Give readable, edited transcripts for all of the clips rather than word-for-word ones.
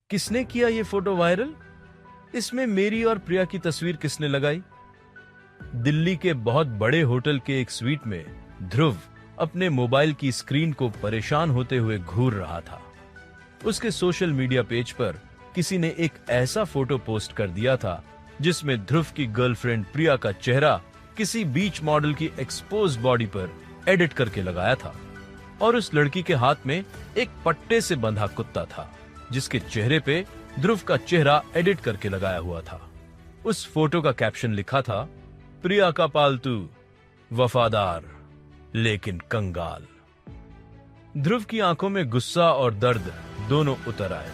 किसने किया ये फोटो वायरल? इसमें मेरी और प्रिया की तस्वीर किसने लगाई? दिल्ली के बहुत बड़े होटल के एक स्वीट में ध्रुव अपने मोबाइल की स्क्रीन को परेशान होते हुए घूर रहा था। उसके सोशल मीडिया पेज पर किसी ने एक ऐसा फोटो पोस्ट कर दिया था जिसमें ध्रुव की गर्लफ्रेंड प्रिया का चेहरा किसी बीच मॉडल की एक्सपोज बॉडी पर एडिट करके लगाया था और उस लड़की के हाथ में एक पट्टे से बंधा कुत्ता था जिसके चेहरे पे ध्रुव का चेहरा एडिट करके लगाया हुआ था। उस फोटो का कैप्शन लिखा था, प्रिया का पालतू, वफादार लेकिन कंगाल। ध्रुव की आंखों में गुस्सा और दर्द दोनों उतर आए।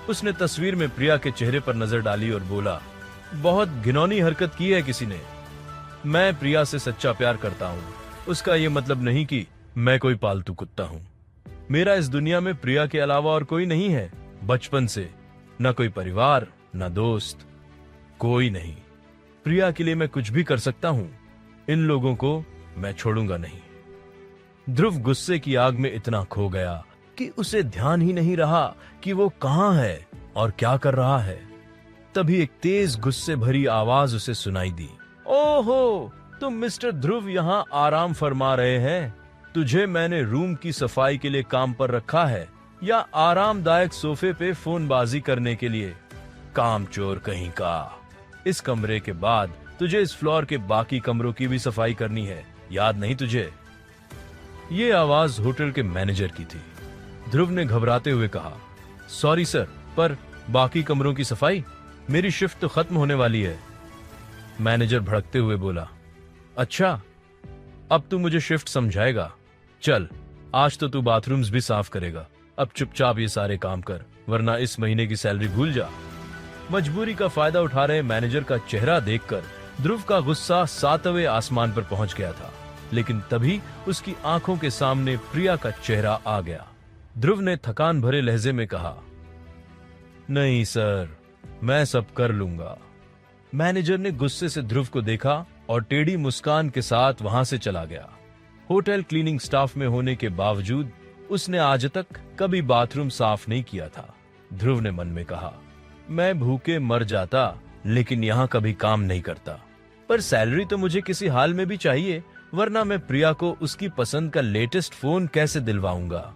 उसने तस्वीर में प्रिया के चेहरे पर नजर डाली और बोला, बहुत घिनौनी हरकत की है किसी ने। मैं प्रिया से सच्चा प्यार करता हूँ, उसका ये मतलब नहीं कि मैं कोई पालतू कुत्ता हूँ। मेरा इस दुनिया में प्रिया के अलावा और कोई नहीं है। बचपन से न कोई परिवार, न दोस्त, कोई नहीं। प्रिया के लिए मैं कुछ भी कर सकता हूँ। इन लोगों को मैं छोड़ूंगा नहीं। ध्रुव गुस्से की आग में इतना खो गया कि उसे ध्यान ही नहीं रहा कि वो कहाँ है और क्या कर रहा है। तभी एक तेज गुस्से भरी आवाज उसे सुनाई दी। ओहो, तुम मिस्टर ध्रुव यहाँ आराम फरमा रहे हैं? तुझे मैंने रूम की सफाई के लिए काम पर रखा है या आरामदायक सोफे पे फोनबाजी करने के लिए? कामचोर कहीं का। इस कमरे के बाद तुझे इस फ्लोर के बाकी कमरों की भी सफाई करनी है, याद नहीं तुझे? ये आवाज होटल के मैनेजर की थी। ध्रुव ने घबराते हुए कहा, सॉरी सर, पर बाकी कमरों की सफाई? मेरी शिफ्ट तो खत्म होने वाली है। मैनेजर भड़कते हुए बोला, अच्छा, अब तू मुझे शिफ्ट समझाएगा? चल, आज तो तू बाथरूम्स भी साफ करेगा। अब चुपचाप ये सारे काम कर, वरना इस महीने की सैलरी भूल जा। मजबूरी का फायदा उठा रहे मैनेजर का चेहरा देखकर ध्रुव का गुस्सा सातवें आसमान पर पहुंच गया था। लेकिन तभी उसकी आंखों के सामने प्रिया का चेहरा आ गया। ध्रुव ने थकान भरे लहजे में कहा, नहीं सर, मैं सब कर लूंगा। मैनेजर ने गुस्से से ध्रुव को देखा और टेढ़ी मुस्कान के साथ वहां से चला गया। होटल क्लीनिंग स्टाफ में होने के बावजूद उसने आज तक कभी बाथरूम साफ नहीं किया था। ध्रुव ने मन में कहा, मैं भूखे मर जाता लेकिन यहाँ कभी काम नहीं करता। पर सैलरी तो मुझे किसी हाल में भी चाहिए, वरना मैं प्रिया को उसकी पसंद का लेटेस्ट फोन कैसे दिलवाऊंगा?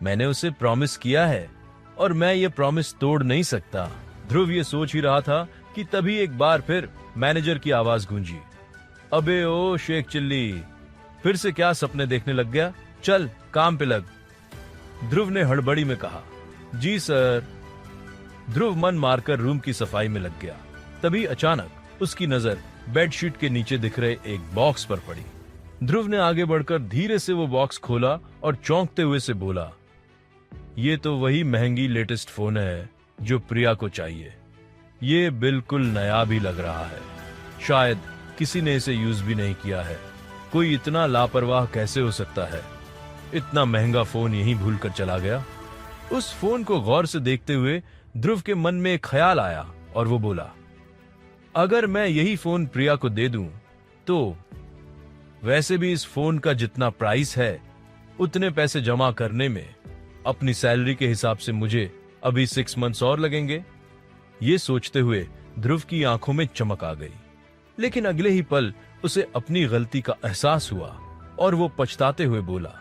मैंने उसे प्रॉमिस किया है और मैं ये प्रॉमिस तोड़ नहीं सकता। ध्रुव ये सोच ही रहा था कि तभी एक बार फिर मैनेजर की आवाज गूंजी, अबे ओ शेख चिल्ली, फिर से क्या सपने देखने लग गया? चल काम पे लग। ध्रुव ने हड़बड़ी में कहा, जी सर। ध्रुव मन मारकर रूम की सफाई में लग गया। तभी अचानक उसकी नजर बेडशीट के नीचे दिख रहे एक बॉक्स पर पड़ी। ध्रुव ने आगे बढ़कर धीरे से वो बॉक्स खोला और चौंकते हुए से बोला, ये तो वही महंगी लेटेस्ट फोन है जो प्रिया को चाहिए। ये बिल्कुल नया भी लग रहा है, शायद किसी ने इसे यूज भी नहीं किया है। कोई इतना लापरवाह कैसे हो सकता है? इतना महंगा फोन यहीं भूल कर चला गया। उस फोन को गौर से देखते हुए ध्रुव के मन में एक ख्याल आया और वो बोला, अगर मैं यही फोन प्रिया को दे दूं तो वैसे भी इस फोन का जितना प्राइस है उतने पैसे जमा करने में अपनी सैलरी के हिसाब से मुझे अभी 6 मंथ्स और लगेंगे। ये सोचते हुए ध्रुव की आंखों में चमक आ गई, लेकिन अगले ही पल उसे अपनी गलती का एहसास हुआ और वो पछताते हुए बोला,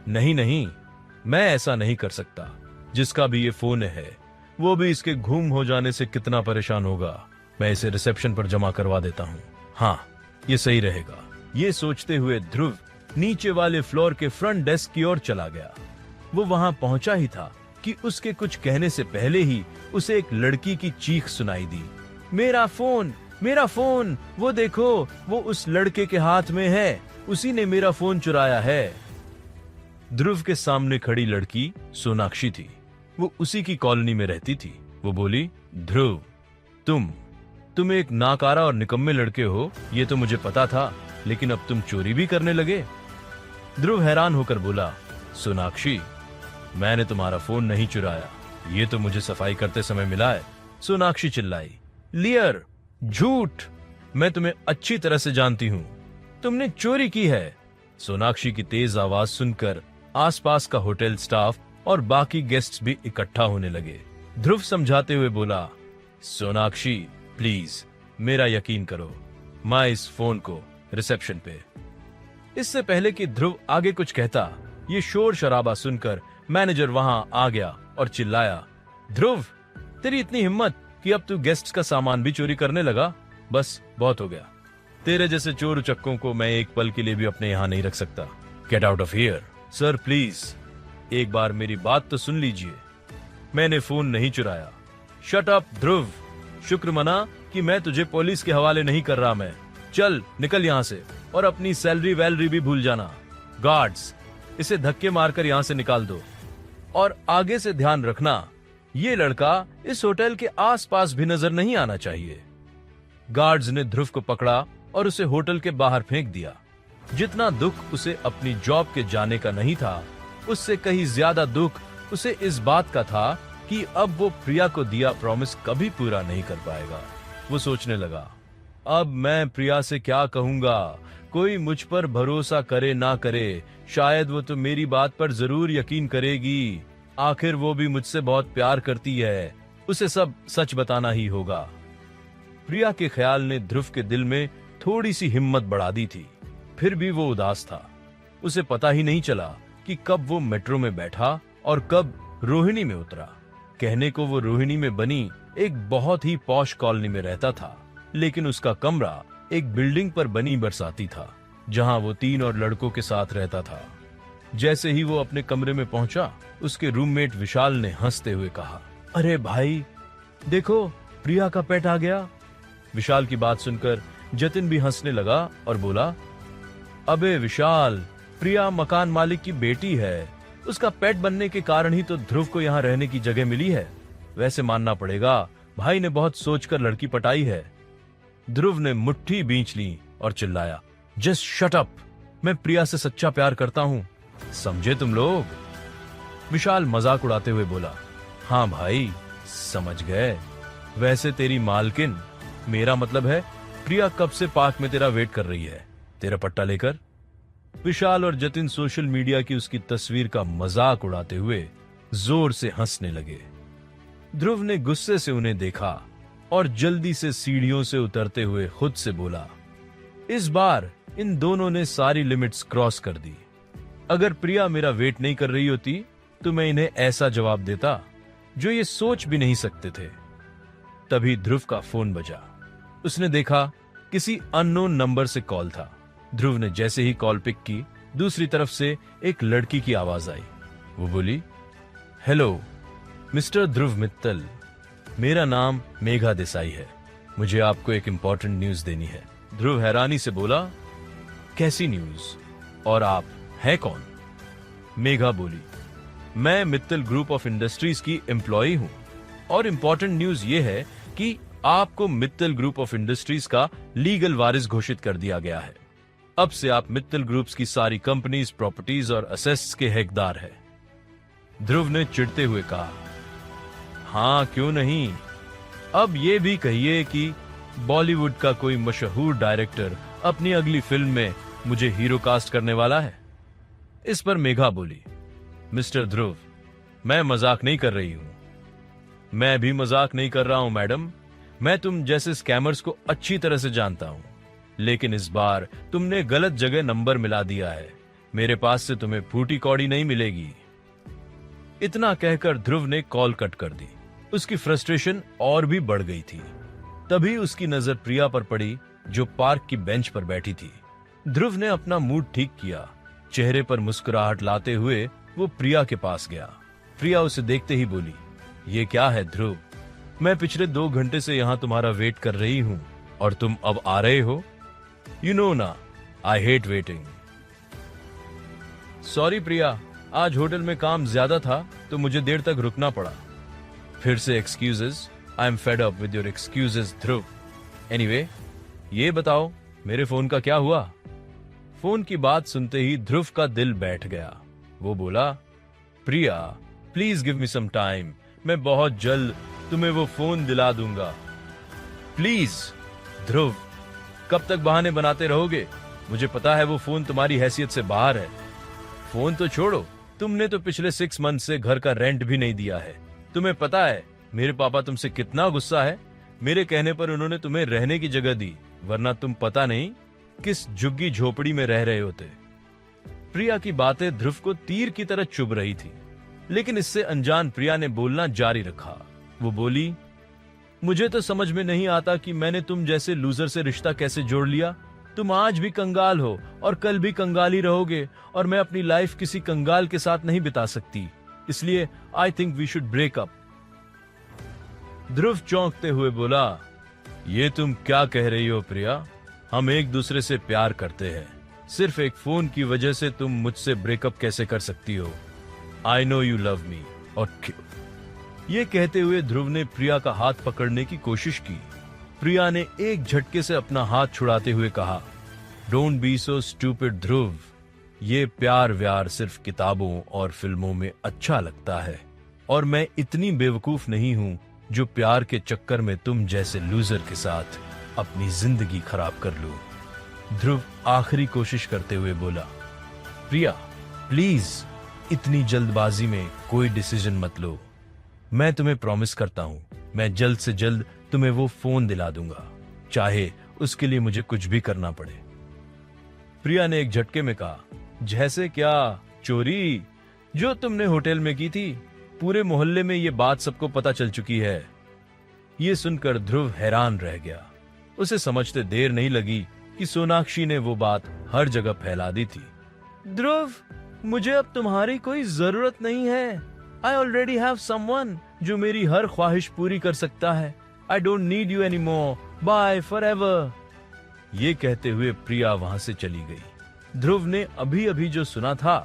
नहीं नहीं, मैं ऐसा नहीं कर सकता। जिसका भी ये फोन है वो भी इसके गुम हो जाने से कितना परेशान होगा। मैं इसे रिसेप्शन पर जमा करवा देता हूँ। हाँ, ये सही रहेगा। ये सोचते हुए ध्रुव नीचे वाले फ्लोर के फ्रंट डेस्क की ओर चला गया। वो वहां पहुंचा ही था कि उसके कुछ कहने से पहले ही उसे एक लड़की की चीख सुनाई दी, मेरा फोन, मेरा फोन, वो देखो, वो उस लड़के के हाथ में है, उसी ने मेरा फोन चुराया है। ध्रुव के सामने खड़ी लड़की सोनाक्षी थी। वो उसी की कॉलोनी में रहती थी। वो बोली, ध्रुव, तुम एक नाकारा और निकम्मे लड़के हो, ये तो मुझे पता था, लेकिन अब तुम चोरी भी करने लगे। ध्रुव हैरान होकर बोला, सोनाक्षी, मैंने तुम्हारा फोन नहीं चुराया, ये तो मुझे सफाई करते समय मिला है। सोनाक्षी चिल्लाई, लियर, झूठ, मैं तुम्हें अच्छी तरह से जानती हूँ, तुमने चोरी की है। सोनाक्षी की तेज आवाज सुनकर आसपास का होटल स्टाफ और बाकी गेस्ट्स भी इकट्ठा होने लगे। ध्रुव समझाते हुए बोला, सोनाक्षी प्लीज मेरा यकीन करो, मैं इस फोन को रिसेप्शन पे। इससे पहले कि ध्रुव आगे कुछ कहता, ये शोर शराबा सुनकर मैनेजर वहां आ गया और चिल्लाया, ध्रुव तेरी इतनी हिम्मत कि अब तू गेस्ट्स का सामान भी चोरी करने लगा? बस बहुत हो गया, तेरे जैसे चोर उचक्कों को मैं एक पल के लिए भी अपने यहां नहीं रख सकता। Get out of here. Sir please एक बार मेरी बात तो सुन लीजिए, मैंने फोन नहीं चुराया। शट अप ध्रुव, शुक्र मना कि मैं तुझे पुलिस के हवाले नहीं कर रहा। मैं चल निकल यहाँ से और अपनी सैलरी वैलरी भी भूल जाना। गार्ड्स इसे धक्के मारकर यहाँ से निकाल दो और आगे से ध्यान रखना, ये लड़का इस होटल के आसपास भी नजर नहीं आना चाहिए। गार्ड्स ने ध्रुव को पकड़ा और उसे होटल के बाहर फेंक दिया। जितना दुख उसे अपनी जॉब के जाने का नहीं था, उससे कहीं ज्यादा दुख उसे इस बात का था कि अब वो प्रिया को दिया प्रॉमिस कभी पूरा नहीं कर पाएगा। वो सोचने लगा, अब मैं प्रिया से क्या कहूंगा? कोई मुझ पर भरोसा करे ना करे, शायद वो तो मेरी बात पर जरूर यकीन करेगी। आखिर वो भी मुझसे बहुत प्यार करती है, उसे सब सच बताना ही होगा। प्रिया के ख्याल ने ध्रुव के दिल में थोड़ी सी हिम्मत बढ़ा दी थी। फिर भी वो उदास था। उसे पता ही नहीं चला कि कब वो मेट्रो में बैठा और कब रोहिणी में उतरा। कहने को वो रोहिणी में बनी एक बहुत ही पॉश कॉलोनी में रहता था, लेकिन उसका कमरा एक बिल्डिंग पर बनी बरसाती था, जहां वो 3 और लड़कों के साथ रहता था। जैसे ही वो अपने कमरे में पहुंचा, उसके रूममेट विशाल ने हंसते हुए कहा, अरे भाई देखो प्रिया का पेट आ गया। विशाल की बात सुनकर जतिन भी हंसने लगा और बोला, अबे विशाल, प्रिया मकान मालिक की बेटी है, उसका पेट बनने के कारण ही तो ध्रुव को यहाँ रहने की जगह मिली है। वैसे मानना पड़ेगा भाई ने बहुत सोचकर लड़की पटाई है। ध्रुव ने मुट्ठी बींच ली और चिल्लाया, जस्ट शट अप, मैं प्रिया से सच्चा प्यार करता हूं, समझे तुम लोग? विशाल मजाक उड़ाते हुए बोला, हाँ भाई समझ गए। वैसे तेरी मालकिन, मेरा मतलब है प्रिया कब से पार्क में तेरा वेट कर रही है, तेरा पट्टा लेकर। विशाल और जतिन सोशल मीडिया की उसकी तस्वीर का मजाक उड़ाते हुए जोर से हंसने लगे। ध्रुव ने गुस्से से उन्हें देखा और जल्दी से सीढ़ियों से उतरते हुए खुद से बोला, इस बार इन दोनों ने सारी लिमिट्स क्रॉस कर दी। अगर प्रिया मेरा वेट नहीं कर रही होती तो मैं इन्हें ऐसा जवाब देता जो ये सोच भी नहीं सकते थे। तभी ध्रुव का फोन बजा। उसने देखा किसी अननोन नंबर से कॉल था। ध्रुव ने जैसे ही कॉल पिक की, दूसरी तरफ से एक लड़की की आवाज आई। वो बोली, हेलो मिस्टर ध्रुव मित्तल, मेरा नाम मेघा देसाई है, मुझे आपको एक इंपॉर्टेंट न्यूज देनी है। ध्रुव हैरानी से बोला, कैसी न्यूज और आप हैं कौन? मेघा बोली, मैं मित्तल ग्रुप ऑफ इंडस्ट्रीज की एम्प्लॉई हूं और इंपॉर्टेंट न्यूज ये है कि आपको मित्तल ग्रुप ऑफ इंडस्ट्रीज का लीगल वारिस घोषित कर दिया गया है। अब से आप मित्तल ग्रुप्स की सारी कंपनीज, प्रॉपर्टीज और असेट्स के हकदार हैं। ध्रुव ने चिढ़ते हुए कहा, हाँ क्यों नहीं, अब ये भी कहिए कि बॉलीवुड का कोई मशहूर डायरेक्टर अपनी अगली फिल्म में मुझे हीरो कास्ट करने वाला है। इस पर मेघा बोली, मिस्टर ध्रुव, मैं मजाक नहीं कर रही हूं। मैं भी मजाक नहीं कर रहा हूं मैडम, मैं तुम जैसे स्कैमर्स को अच्छी तरह से जानता हूं, लेकिन इस बार तुमने गलत जगह नंबर मिला दिया है। मेरे पास से तुम्हें फूटी कौड़ी नहीं मिलेगी। इतना कहकर ध्रुव ने कॉल कट कर दी। उसकी फ्रस्ट्रेशन और भी बढ़ गई थी। तभी उसकी नजर प्रिया पर पड़ी, जो पार्क की बेंच पर बैठी थी। ध्रुव ने अपना मूड ठीक किया। चेहरे पर मुस्कुराहट लाते हुए वो प्रिया के पास गया। प्रिया उसे देखते ही बोली, ये क्या है ध्रुव, मैं पिछले 2 घंटे से यहाँ तुम्हारा वेट कर रही हूँ और तुम अब आ रहे हो? यू नो ना, आई हेट वेटिंग। सॉरी प्रिया, आज होटल में काम ज्यादा था तो मुझे देर तक रुकना पड़ा। फिर से excuses, I am fed up with your excuses Dhruv. Anyway, ये बताओ मेरे फोन का क्या हुआ? फोन की बात सुनते ही ध्रुव का दिल बैठ गया। वो बोला, Priya please give me some time, मैं बहुत जल्द तुम्हें वो फोन दिला दूंगा। प्लीज। ध्रुव, कब तक बहाने बनाते रहोगे? मुझे पता है वो फोन तुम्हारी हैसियत से बाहर है। फोन तो छोड़ो, तुमने तो पिछले 6 मंथ से घर का रेंट भी नहीं दिया है। तुम्हें पता है मेरे पापा तुमसे कितना गुस्सा है। मेरे कहने पर उन्होंने तुम्हें रहने की जगह दी, वरना तुम पता नहीं किस झुग्गी झोपड़ी में रह रहे होते। प्रिया की बातें ध्रुव को तीर की तरह चुभ रही थी, लेकिन इससे अनजान प्रिया ने बोलना जारी रखा। वो बोली, मुझे तो समझ में नहीं आता कि मैंने तुम जैसे लूजर से रिश्ता कैसे जोड़ लिया। तुम आज भी कंगाल हो और कल भी कंगाल ही रहोगे, और मैं अपनी लाइफ किसी कंगाल के साथ नहीं बिता सकती। इसलिए I think we should break up. Dhruv चौंकते हुए बोला, ये तुम क्या कह रही हो प्रिया? हम एक दूसरे से प्यार करते हैं। सिर्फ एक फोन की वजह से तुम मुझसे ब्रेकअप कैसे कर सकती हो? I know you love me. और ये कहते हुए ध्रुव ने प्रिया का हाथ पकड़ने की कोशिश की। प्रिया ने एक झटके से अपना हाथ छुड़ाते हुए कहा, डोंट बी सो स्टूपिड ध्रुव। ये प्यार व्यार सिर्फ किताबों और फिल्मों में अच्छा लगता है, और मैं इतनी बेवकूफ नहीं हूं जो प्यार के चक्कर में तुम जैसे लूजर के साथ अपनी जिंदगी खराब कर लूं। ध्रुव आखिरी कोशिश करते हुए बोला, प्रिया प्लीज इतनी जल्दबाजी में कोई डिसीजन मत लो। मैं तुम्हें प्रॉमिस करता हूं, मैं जल्द से जल्द तुम्हें वो फोन दिला दूंगा, चाहे उसके लिए मुझे कुछ भी करना पड़े। प्रिया ने एक झटके में कहा, जैसे क्या? चोरी जो तुमने होटल में की थी? पूरे मोहल्ले में ये बात सबको पता चल चुकी है। ये सुनकर ध्रुव हैरान रह गया। उसे समझते देर नहीं लगी कि सोनाक्षी ने वो बात हर जगह फैला दी थी। ध्रुव, मुझे अब तुम्हारी कोई जरूरत नहीं है। आई ऑलरेडी हैव समवन जो मेरी हर ख्वाहिश पूरी कर सकता है। I don't need you any more, bye forever. ये कहते हुए प्रिया वहां से चली गई। ध्रुव ने अभी अभी जो सुना था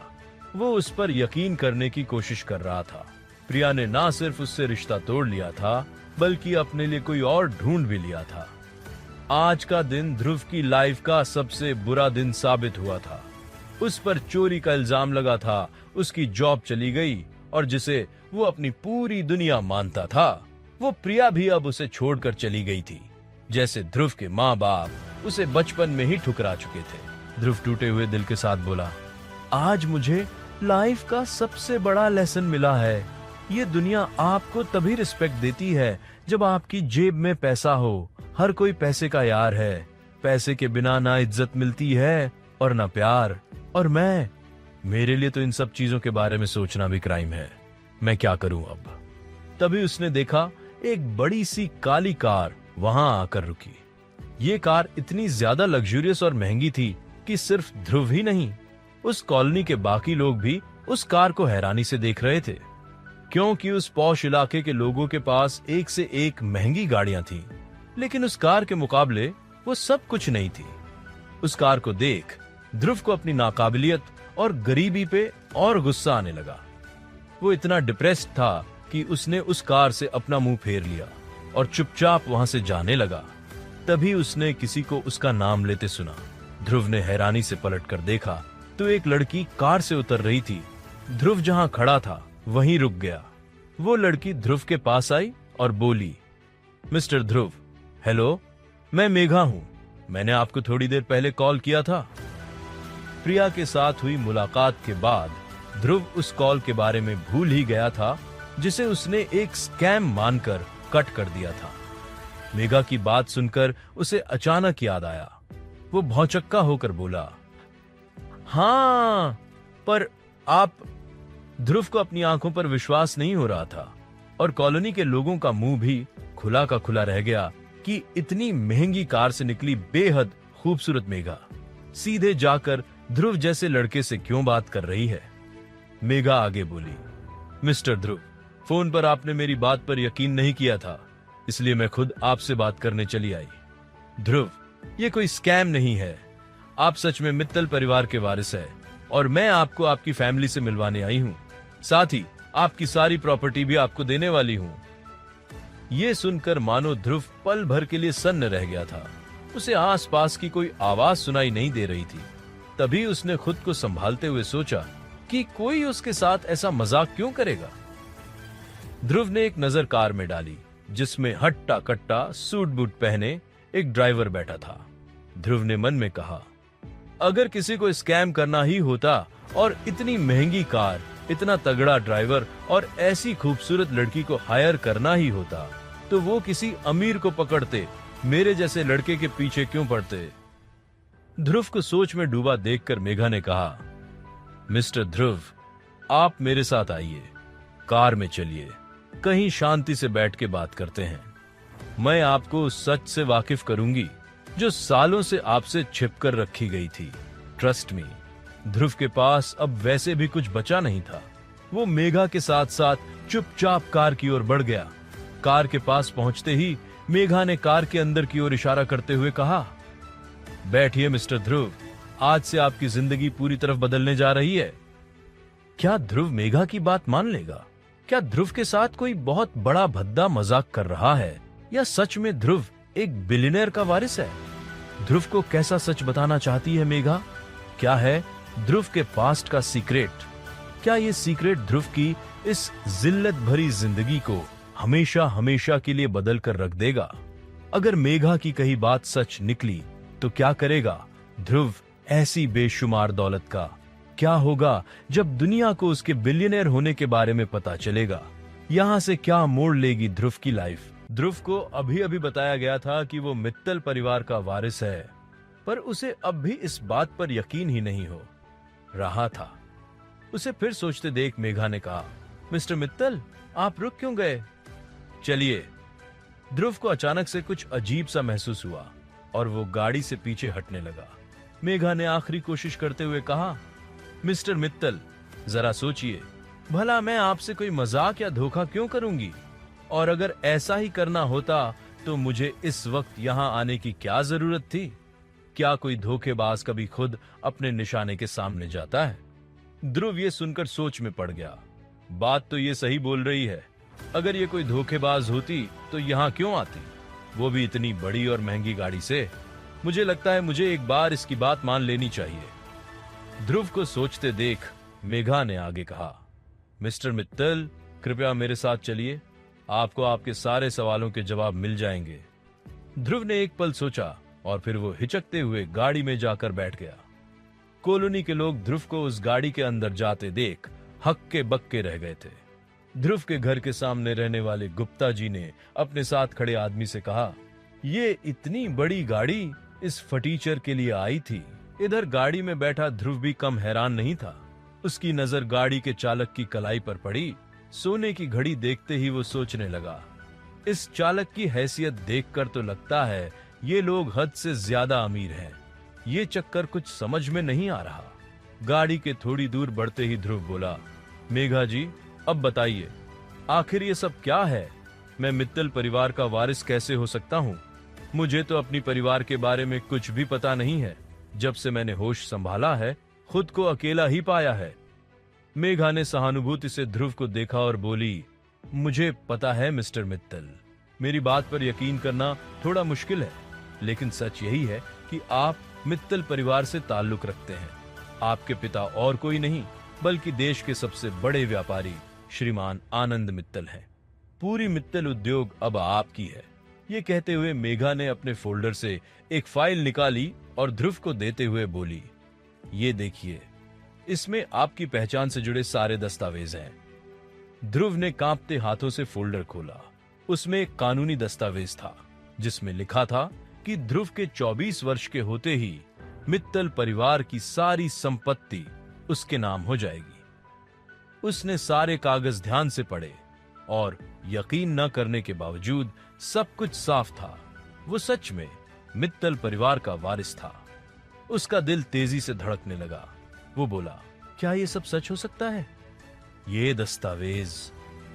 वो उस पर यकीन करने की कोशिश कर रहा था। प्रिया ने ना सिर्फ उससे रिश्ता तोड़ लिया था, बल्कि अपने लिए कोई और ढूंढ भी लिया था। आज का दिन ध्रुव की लाइफ का सबसे बुरा दिन साबित हुआ था। उस पर चोरी का इल्जाम लगा था, उसकी जॉब चली गई, और जिसे वो अपनी पूरी दुनिया मानता था, वो प्रिया भी अब उसे छोड़कर चली गई थी। जैसे ध्रुव के माँ बाप उसे बचपन में ही ठुकरा चुके थे। ध्रुव टूटे हुए दिल के साथ बोला, आज मुझे लाइफ का सबसे बड़ा लेसन मिला है। ये दुनिया आपको तभी रिस्पेक्ट देती है जब आपकी जेब में पैसा हो। हर कोई पैसे का यार है। पैसे के बिना ना इज्जत मिलती है और ना प्यार। और मेरे लिए तो इन सब चीजों के बारे में सोचना भी क्राइम है। मैं क्या करूं अब? तभी उसने देखा एक बड़ी सी काली कार वहां आकर रुकी। ये कार इतनी ज्यादा लग्जूरियस और महंगी थी कि सिर्फ ध्रुव ही नहीं, उस कॉलोनी के बाकी लोग भी उस कार को हैरानी से देख रहे थे, क्योंकि उस पॉश इलाके के लोगों के पास एक से एक महंगी गाड़ियां थीं, लेकिन उस कार के मुकाबले वो सब कुछ नहीं थी। उस कार को देख ध्रुव को अपनी नाकाबिलियत और गरीबी पे और गुस्सा आने लगा। वो इतना डिप्रेस्ड था कि उसने उस कार से अपना मुंह फेर लिया और चुपचाप वहां से जाने लगा। तभी उसने किसी को उसका नाम लेते सुना। ध्रुव ने हैरानी से पलटकर देखा तो एक लड़की कार से उतर रही थी। ध्रुव जहां खड़ा था वहीं रुक गया। वो लड़की ध्रुव के पास आई और बोली, मिस्टर ध्रुव, हेलो, मैं मेघा हूं। मैंने आपको थोड़ी देर पहले कॉल किया था। प्रिया के साथ हुई मुलाकात के बाद ध्रुव उस कॉल के बारे में भूल ही गया था, जिसे उसने एक स्कैम मानकर कट कर दिया था। मेघा की बात सुनकर उसे अचानक याद आया। वो भौचक्का होकर बोला, हाँ, पर आप? ध्रुव को अपनी आंखों पर विश्वास नहीं हो रहा था, और कॉलोनी के लोगों का मुंह भी खुला का खुला रह गया कि इतनी महंगी कार से निकली बेहद खूबसूरत मेघा सीधे जाकर ध्रुव जैसे लड़के से क्यों बात कर रही है। मेघा आगे बोली, मिस्टर ध्रुव, फोन पर आपने मेरी बात पर यकीन नहीं किया था, इसलिए मैं खुद आपसे बात करने चली आई। ध्रुव, ये कोई स्कैम नहीं है। आप सच में मित्तल परिवार के वारिस हैं, और मैं आपको आपकी फैमिली से मिलवाने आई हूँ। साथ ही आपकी सारी प्रॉपर्टी भी आपको देने वाली हूँ। ये सुनकर मानो ध्रुव पल भर के लिए सन्न रह गया था। उसे आसपास की कोई आवाज सुनाई नहीं दे रही थी। तभी उसने खुद को संभालते हुए सोचा कि कोई उसके साथ ऐसा मजाक क्यों करेगा। ध्रुव ने एक नजर कार में डाली, जिसमें हट्टा कट्टा सूट बूट पहने एक ड्राइवर बैठा था। ध्रुव ने मन में कहा, अगर किसी को स्कैम करना ही होता और इतनी महंगी कार इतना तगड़ा ध्राइवर और ऐसी खूबसूरत लड़की को हायर करना ही होता तो वो किसी अमीर को पकड़ते, मेरे जैसे लड़के के पीछे क्यों पड़ते। ध्रुव को सोच में डूबा देखकर मेघा ने कहा, मिस्टर ध्रुव, आप मेरे साथ आइए, कार में चलिए, कहीं शांति से बैठ के बात करते हैं। मैं आपको उस सच से वाकिफ करूंगी जो सालों से आपसे छिपकर रखी गई थी। Trust me. ध्रुव के पास अब वैसे भी कुछ बचा नहीं था। वो मेघा के साथ साथ चुपचाप कार की ओर बढ़ गया। कार के पास पहुंचते ही मेघा ने कार के अंदर की ओर इशारा करते हुए कहा, बैठिए मिस्टर ध्रुव, आज से आपकी जिंदगी पूरी तरफ बदलने जा रही है। क्या ध्रुव मेघा की बात मान लेगा? क्या ध्रुव के साथ कोई बहुत बड़ा भद्दा मजाक कर रहा है या सच में ध्रुव एक बिलियनर का वारिस है? ध्रुव को कैसा सच बताना चाहती है मेघा? क्या है ध्रुव के पास्ट का सीक्रेट? क्या ये सीक्रेट ध्रुव की इस जिल्लत भरी जिंदगी को हमेशा हमेशा के लिए बदल कर रख देगा? अगर मेघा की कही बात सच निकली तो क्या करेगा ध्रुव ऐसी बेशुमार दौलत का? क्या होगा जब दुनिया को उसके बिलियनर होने के बारे में पता चलेगा? यहाँ से क्या मोड़ लेगी ध्रुव की लाइफ? ध्रुव को अभी अभी बताया गया था कि वो मित्तल परिवार का वारिस है, पर उसे अब भी इस बात पर यकीन ही नहीं हो रहा था। उसे फिर सोचते देख मेघा ने कहा, मिस्टर मित्तल, आप रुक क्यों गए? चलिए। ध्रुव को अचानक से कुछ अजीब सा महसूस हुआ और वो गाड़ी से पीछे हटने लगा। मेघा ने आखिरी कोशिश करते हुए कहा, मिस्टर मित्तल, जरा सोचिए, भला मैं आपसे कोई मजाक या धोखा क्यों करूंगी? और अगर ऐसा ही करना होता तो मुझे इस वक्त यहां आने की क्या जरूरत थी? क्या कोई धोखेबाज कभी खुद अपने निशाने के सामने जाता है? ध्रुव ये सुनकर सोच में पड़ गया। बात तो ये सही बोल रही है। अगर ये कोई धोखेबाज होती तो यहां क्यों आती, वो भी इतनी बड़ी और महंगी गाड़ी से? मुझे लगता है मुझे एक बार इसकी बात मान लेनी चाहिए। ध्रुव को सोचते देख मेघा ने आगे कहा, मिस्टर मित्तल, कृपया मेरे साथ चलिए, आपको आपके सारे सवालों के जवाब मिल जाएंगे। ध्रुव ने एक पल सोचा और फिर वो हिचकते हुए गाड़ी में जाकर बैठ गया। कॉलोनी के लोग ध्रुव को उस गाड़ी के अंदर जाते देख हक्के बक्के रह गए थे। ध्रुव के घर के सामने रहने वाले गुप्ता जी ने अपने साथ खड़े आदमी से कहा, ये इतनी बड़ी गाड़ी इस फटीचर के लिए आई थी। इधर गाड़ी में बैठा ध्रुव भी कम हैरान नहीं था। उसकी नजर गाड़ी के चालक की कलाई पर पड़ी। सोने की घड़ी देखते ही वो सोचने लगा, इस चालक की हैसियत देखकर तो लगता है ये लोग हद से ज्यादा अमीर हैं। ये चक्कर कुछ समझ में नहीं आ रहा। गाड़ी के थोड़ी दूर बढ़ते ही ध्रुव बोला, मेघा जी, अब बताइए, आखिर ये सब क्या है? मैं मित्तल परिवार का वारिस कैसे हो सकता हूँ? मुझे तो अपनी परिवार के बारे में कुछ भी पता नहीं है। जब से मैंने होश संभाला है, खुद को अकेला ही पाया है। मेघा ने सहानुभूति से ध्रुव को देखा और बोली, मुझे पता है मिस्टर मित्तल, मेरी बात पर यकीन करना थोड़ा मुश्किल है, लेकिन सच यही है कि आप मित्तल परिवार से ताल्लुक रखते हैं। आपके पिता और कोई नहीं बल्कि देश के सबसे बड़े व्यापारी श्रीमान आनंद मित्तल हैं। पूरी मित्तल उद्योग अब आपकी है। ये कहते हुए मेघा ने अपने फोल्डर से एक फाइल निकाली और ध्रुव को देते हुए बोली, ये देखिए, इसमें आपकी पहचान से जुड़े सारे दस्तावेज हैं। ध्रुव ने कांपते हाथों से फोल्डर खोला। उसमें एक कानूनी दस्तावेज था जिसमें लिखा था कि ध्रुव के 24 वर्ष के होते ही मित्तल परिवार की सारी संपत्ति उसके नाम हो जाएगी। उसने सारे कागज ध्यान से पढ़े और यकीन न करने के बावजूद सब कुछ साफ था। वो सच में मित्तल परिवार का वारिस था। उसका दिल तेजी से धड़कने लगा। वो बोला, क्या ये सब सच हो सकता है? ये दस्तावेज,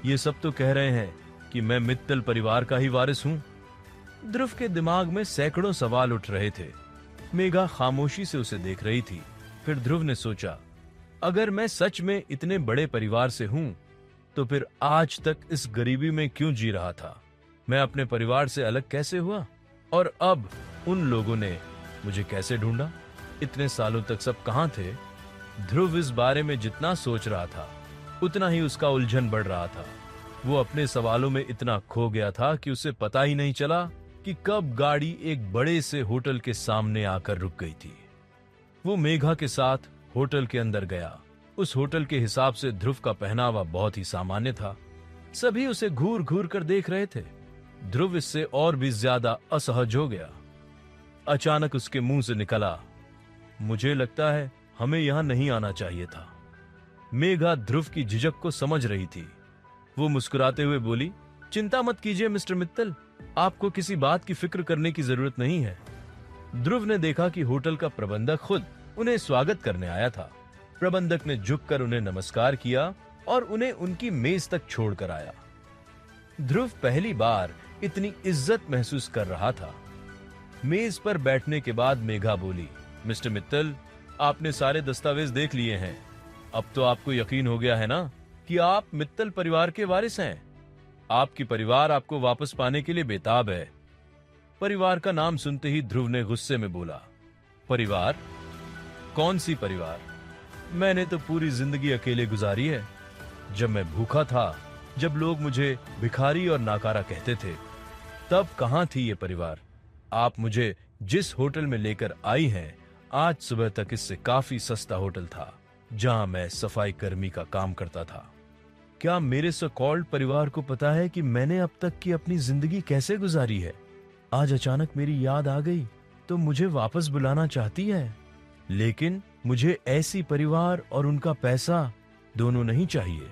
ये सब तो कह रहे हैं कि मैं मित्तल परिवार का ही वारिस हूं। ध्रुव के दिमाग में सैकड़ों सवाल उठ रहे थे। मेघा खामोशी से उसे देख रही थी। फिर ध्रुव ने सोचा, अगर मैं सच में इतने बड़े परिवार से हूं तो फिर आज तक इस गरीबी में क्यों जी रहा था? मैं अपने परिवार से अलग कैसे हुआ? और अब उन लोगों ने मुझे कैसे ढूंढा? इतने सालों तक सब कहां थे? ध्रुव इस बारे में जितना सोच रहा था उतना ही उसका उलझन बढ़ रहा था। वो अपने सवालों में इतना खो गया था कि उसे पता ही नहीं चला कि कब गाड़ी एक बड़े से होटल के सामने आकर रुक गई थी। वो मेघा के साथ होटल के अंदर गया उस होटल के हिसाब से ध्रुव का पहनावा बहुत ही सामान्य था। सभी उसे घूर घूर कर देख रहे थे। ध्रुव इससे और भी ज्यादा असहज हो गया। अचानक उसके मुंह से निकला, मुझे लगता है हमें यहां नहीं आना चाहिए था। मेघा ध्रुव की झिझक को समझ रही थी। वो मुस्कुराते हुए बोली, चिंता मत कीजिए मिस्टर मित्तल, आपको किसी बात की फिक्र करने की जरूरत नहीं है। ध्रुव ने देखा कि होटल का प्रबंधक खुद उन्हें स्वागत करने आया था। प्रबंधक ने झुककर उन्हें नमस्कार किया और उन्हें उनकी मेज तक छोड़कर आया। ध्रुव पहली बार इतनी इज्जत महसूस कर रहा था। मेज पर बैठने के बाद मेघा बोली, मिस्टर मित्तल, आपने सारे दस्तावेज देख लिए हैं। अब तो आपको यकीन हो गया है ना कि आप मित्तल परिवार के वारिस हैं। आपकी परिवार आपको वापस पाने के लिए बेताब है। परिवार का नाम सुनते ही ध्रुव ने गुस्से में बोला, परिवार? कौन सी परिवार? मैंने तो पूरी जिंदगी अकेले गुजारी है। जब मैं भूखा था, जब लोग मुझे भिखारी और नाकारा कहते थे, तब कहां थी ये परिवार? आप मुझे जिस होटल में लेकर आई हैं, आज सुबह तक इससे काफी सस्ता होटल था, जहां मैं सफाई कर्मी का काम करता था। क्या मेरे सो कॉल्ड परिवार को पता है कि मैंने अब तक की अपनी जिंदगी कैसे गुजारी है? आज अचानक मेरी याद आ गई तो मुझे वापस बुलाना चाहती है, लेकिन मुझे ऐसी परिवार और उनका पैसा दोनों नहीं चाहिए।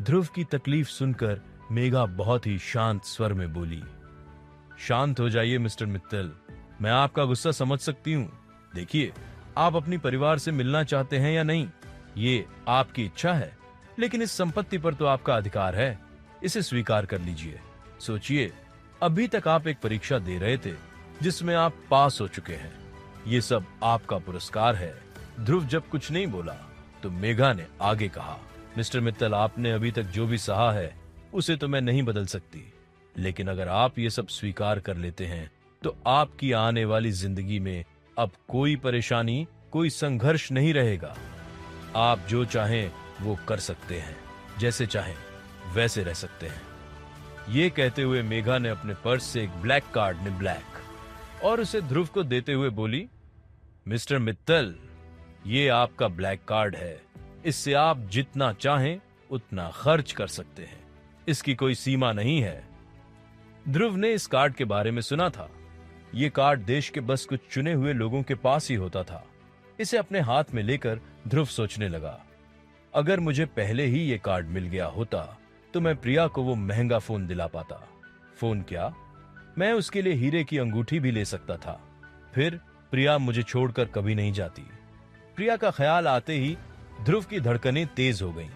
ध्रुव की तकलीफ सुनकर मेघा बहुत ही शांत स्वर में बोली, शांत हो जाइए मिस्टर मित्तल, मैं आपका गुस्सा समझ सकती हूँ। देखिए, आप अपनी परिवार से मिलना चाहते हैं या नहीं, ये आपकी इच्छा है, लेकिन इस संपत्ति पर तो आपका अधिकार है। इसे स्वीकार कर लीजिए। सोचिए, अभी तक आप एक परीक्षा दे रहे थे जिसमें आप पास हो चुके हैं। ये सब आपका पुरस्कार है। ध्रुव जब कुछ नहीं बोला तो मेघा ने आगे कहा, मिस्टर मित्तल, आपने अभी तक जो भी सहा है उसे तो मैं नहीं बदल सकती, लेकिन अगर आप ये सब स्वीकार कर लेते हैं तो आपकी आने वाली जिंदगी में अब कोई परेशानी, कोई संघर्ष नहीं रहेगा। आप जो चाहें वो कर सकते हैं, जैसे चाहें वैसे रह सकते हैं। ये कहते हुए मेघा ने अपने पर्स से एक ब्लैक कार्ड ने ब्लैक और उसे ध्रुव को देते हुए बोली, मिस्टर मित्तल, ये आपका ब्लैक कार्ड है। इससे आप जितना चाहें उतना खर्च कर सकते हैं। इसकी कोई सीमा नहीं है। ध्रुव ने इस कार्ड के बारे में सुना था। ये कार्ड देश के बस कुछ चुने हुए लोगों के पास ही होता था। इसे अपने हाथ में लेकर ध्रुव सोचने लगा, अगर मुझे पहले ही ये कार्ड मिल गया होता तो मैं प्रिया को वो महंगा फोन दिला पाता। फोन क्या, मैं उसके लिए हीरे की अंगूठी भी ले सकता था। फिर प्रिया मुझे छोड़कर कभी नहीं जाती। प्रिया का ख्याल आते ही ध्रुव की धड़कनें तेज हो गईं।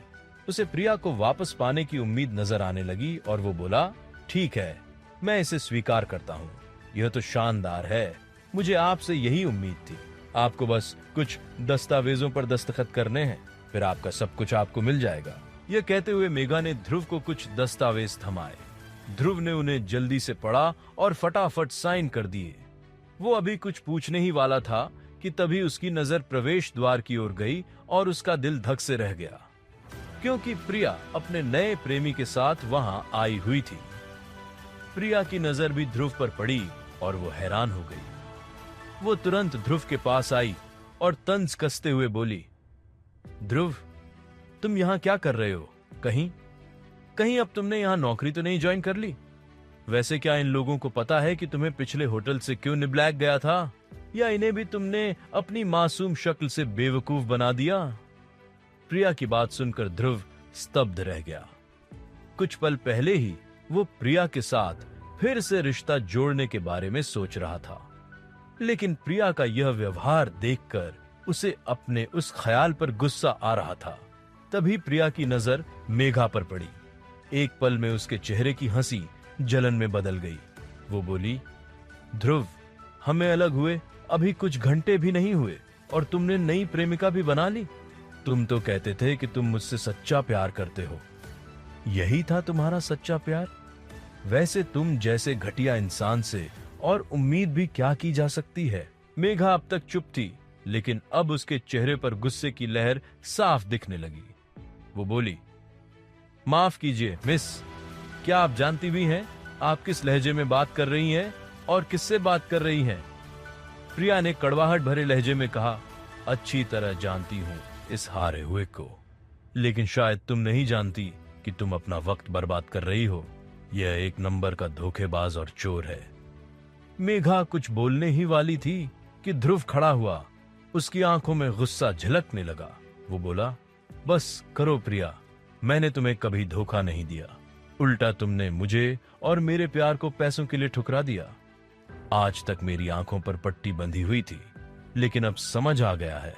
उसे प्रिया को वापस पाने की उम्मीद नजर आने लगी और वो बोला, ठीक है, मैं इसे स्वीकार करता हूँ। यह तो शानदार है। मुझे आपसे यही उम्मीद थी। आपको बस कुछ दस्तावेजों पर दस्तखत करने हैं, फिर आपका सब कुछ आपको मिल जाएगा। यह कहते हुए मेघा ने ध्रुव को कुछ दस्तावेज थमाए। ध्रुव ने उन्हें जल्दी से पढ़ा और फटाफट साइन कर दिए। वो अभी कुछ पूछने ही वाला था कि तभी उसकी नजर प्रवेश द्वार की ओर गई और उसका दिल धक से रह गया, क्योंकि प्रिया अपने नए प्रेमी के साथ वहां आई हुई थी। प्रिया की नजर भी ध्रुव पर पड़ी और वो हैरान हो गई। वो तुरंत ध्रुव के पास आई और तंज कसते हुए बोली, ध्रुव, तुम यहाँ क्या कर रहे हो? कहीं अब तुमने यहाँ नौकरी तो नहीं ज्वाइन कर ली? वैसे क्या इन लोगों को पता है कि तुम्हें पिछले होटल से क्यों निब्लैक गया था, या इन्हें भी तुमने अपनी मासूम शक्ल से बेवकूफ बना दिया? प्रिया की बात सुनकर ध्रुव स्तब्ध रह गया। कुछ पल पहले ही वो प्रिया के साथ फिर से रिश्ता जोड़ने के बारे में सोच रहा था, लेकिन प्रिया का यह व्यवहार देखकर उसे अपने उस ख्याल पर गुस्सा आ रहा था। तभी प्रिया की नजर मेघा पर पड़ी। एक पल में उसके चेहरे की हंसी जलन में बदल गई। वो बोली, ध्रुव, हमें अलग हुए अभी कुछ घंटे भी नहीं हुए और तुमने नई प्रेमिका भी बना ली। तुम तो कहते थे कि तुम मुझसे सच्चा प्यार करते हो। यही था तुम्हारा सच्चा प्यार? वैसे तुम जैसे घटिया इंसान से और उम्मीद भी क्या की जा सकती है? मेघा अब तक चुप थी, लेकिन अब उसके चेहरे पर गुस्से की लहर साफ दिखने लगी। वो बोली, माफ कीजिए मिस, क्या आप जानती भी हैं आप किस लहजे में बात कर रही हैं और किससे बात कर रही हैं? प्रिया ने कड़वाहट भरे लहजे में कहा, अच्छी तरह जानती हूं। इस हारे हुए को। लेकिन शायद तुम नहीं जानती कि तुम अपना वक्त बर्बाद कर रही हो। यह एक नंबर का धोखेबाज और चोर है। मेघा कुछ बोलने ही वाली थी कि ध्रुव खड़ा हुआ। उसकी आंखों में गुस्सा झलकने लगा। वो बोला, बस करो प्रिया, मैंने तुम्हें कभी धोखा नहीं दिया। उल्टा तुमने मुझे और मेरे प्यार को पैसों के लिए ठुकरा दिया। आज तक मेरी आंखों पर पट्टी बंधी हुई थी, लेकिन अब समझ आ गया है,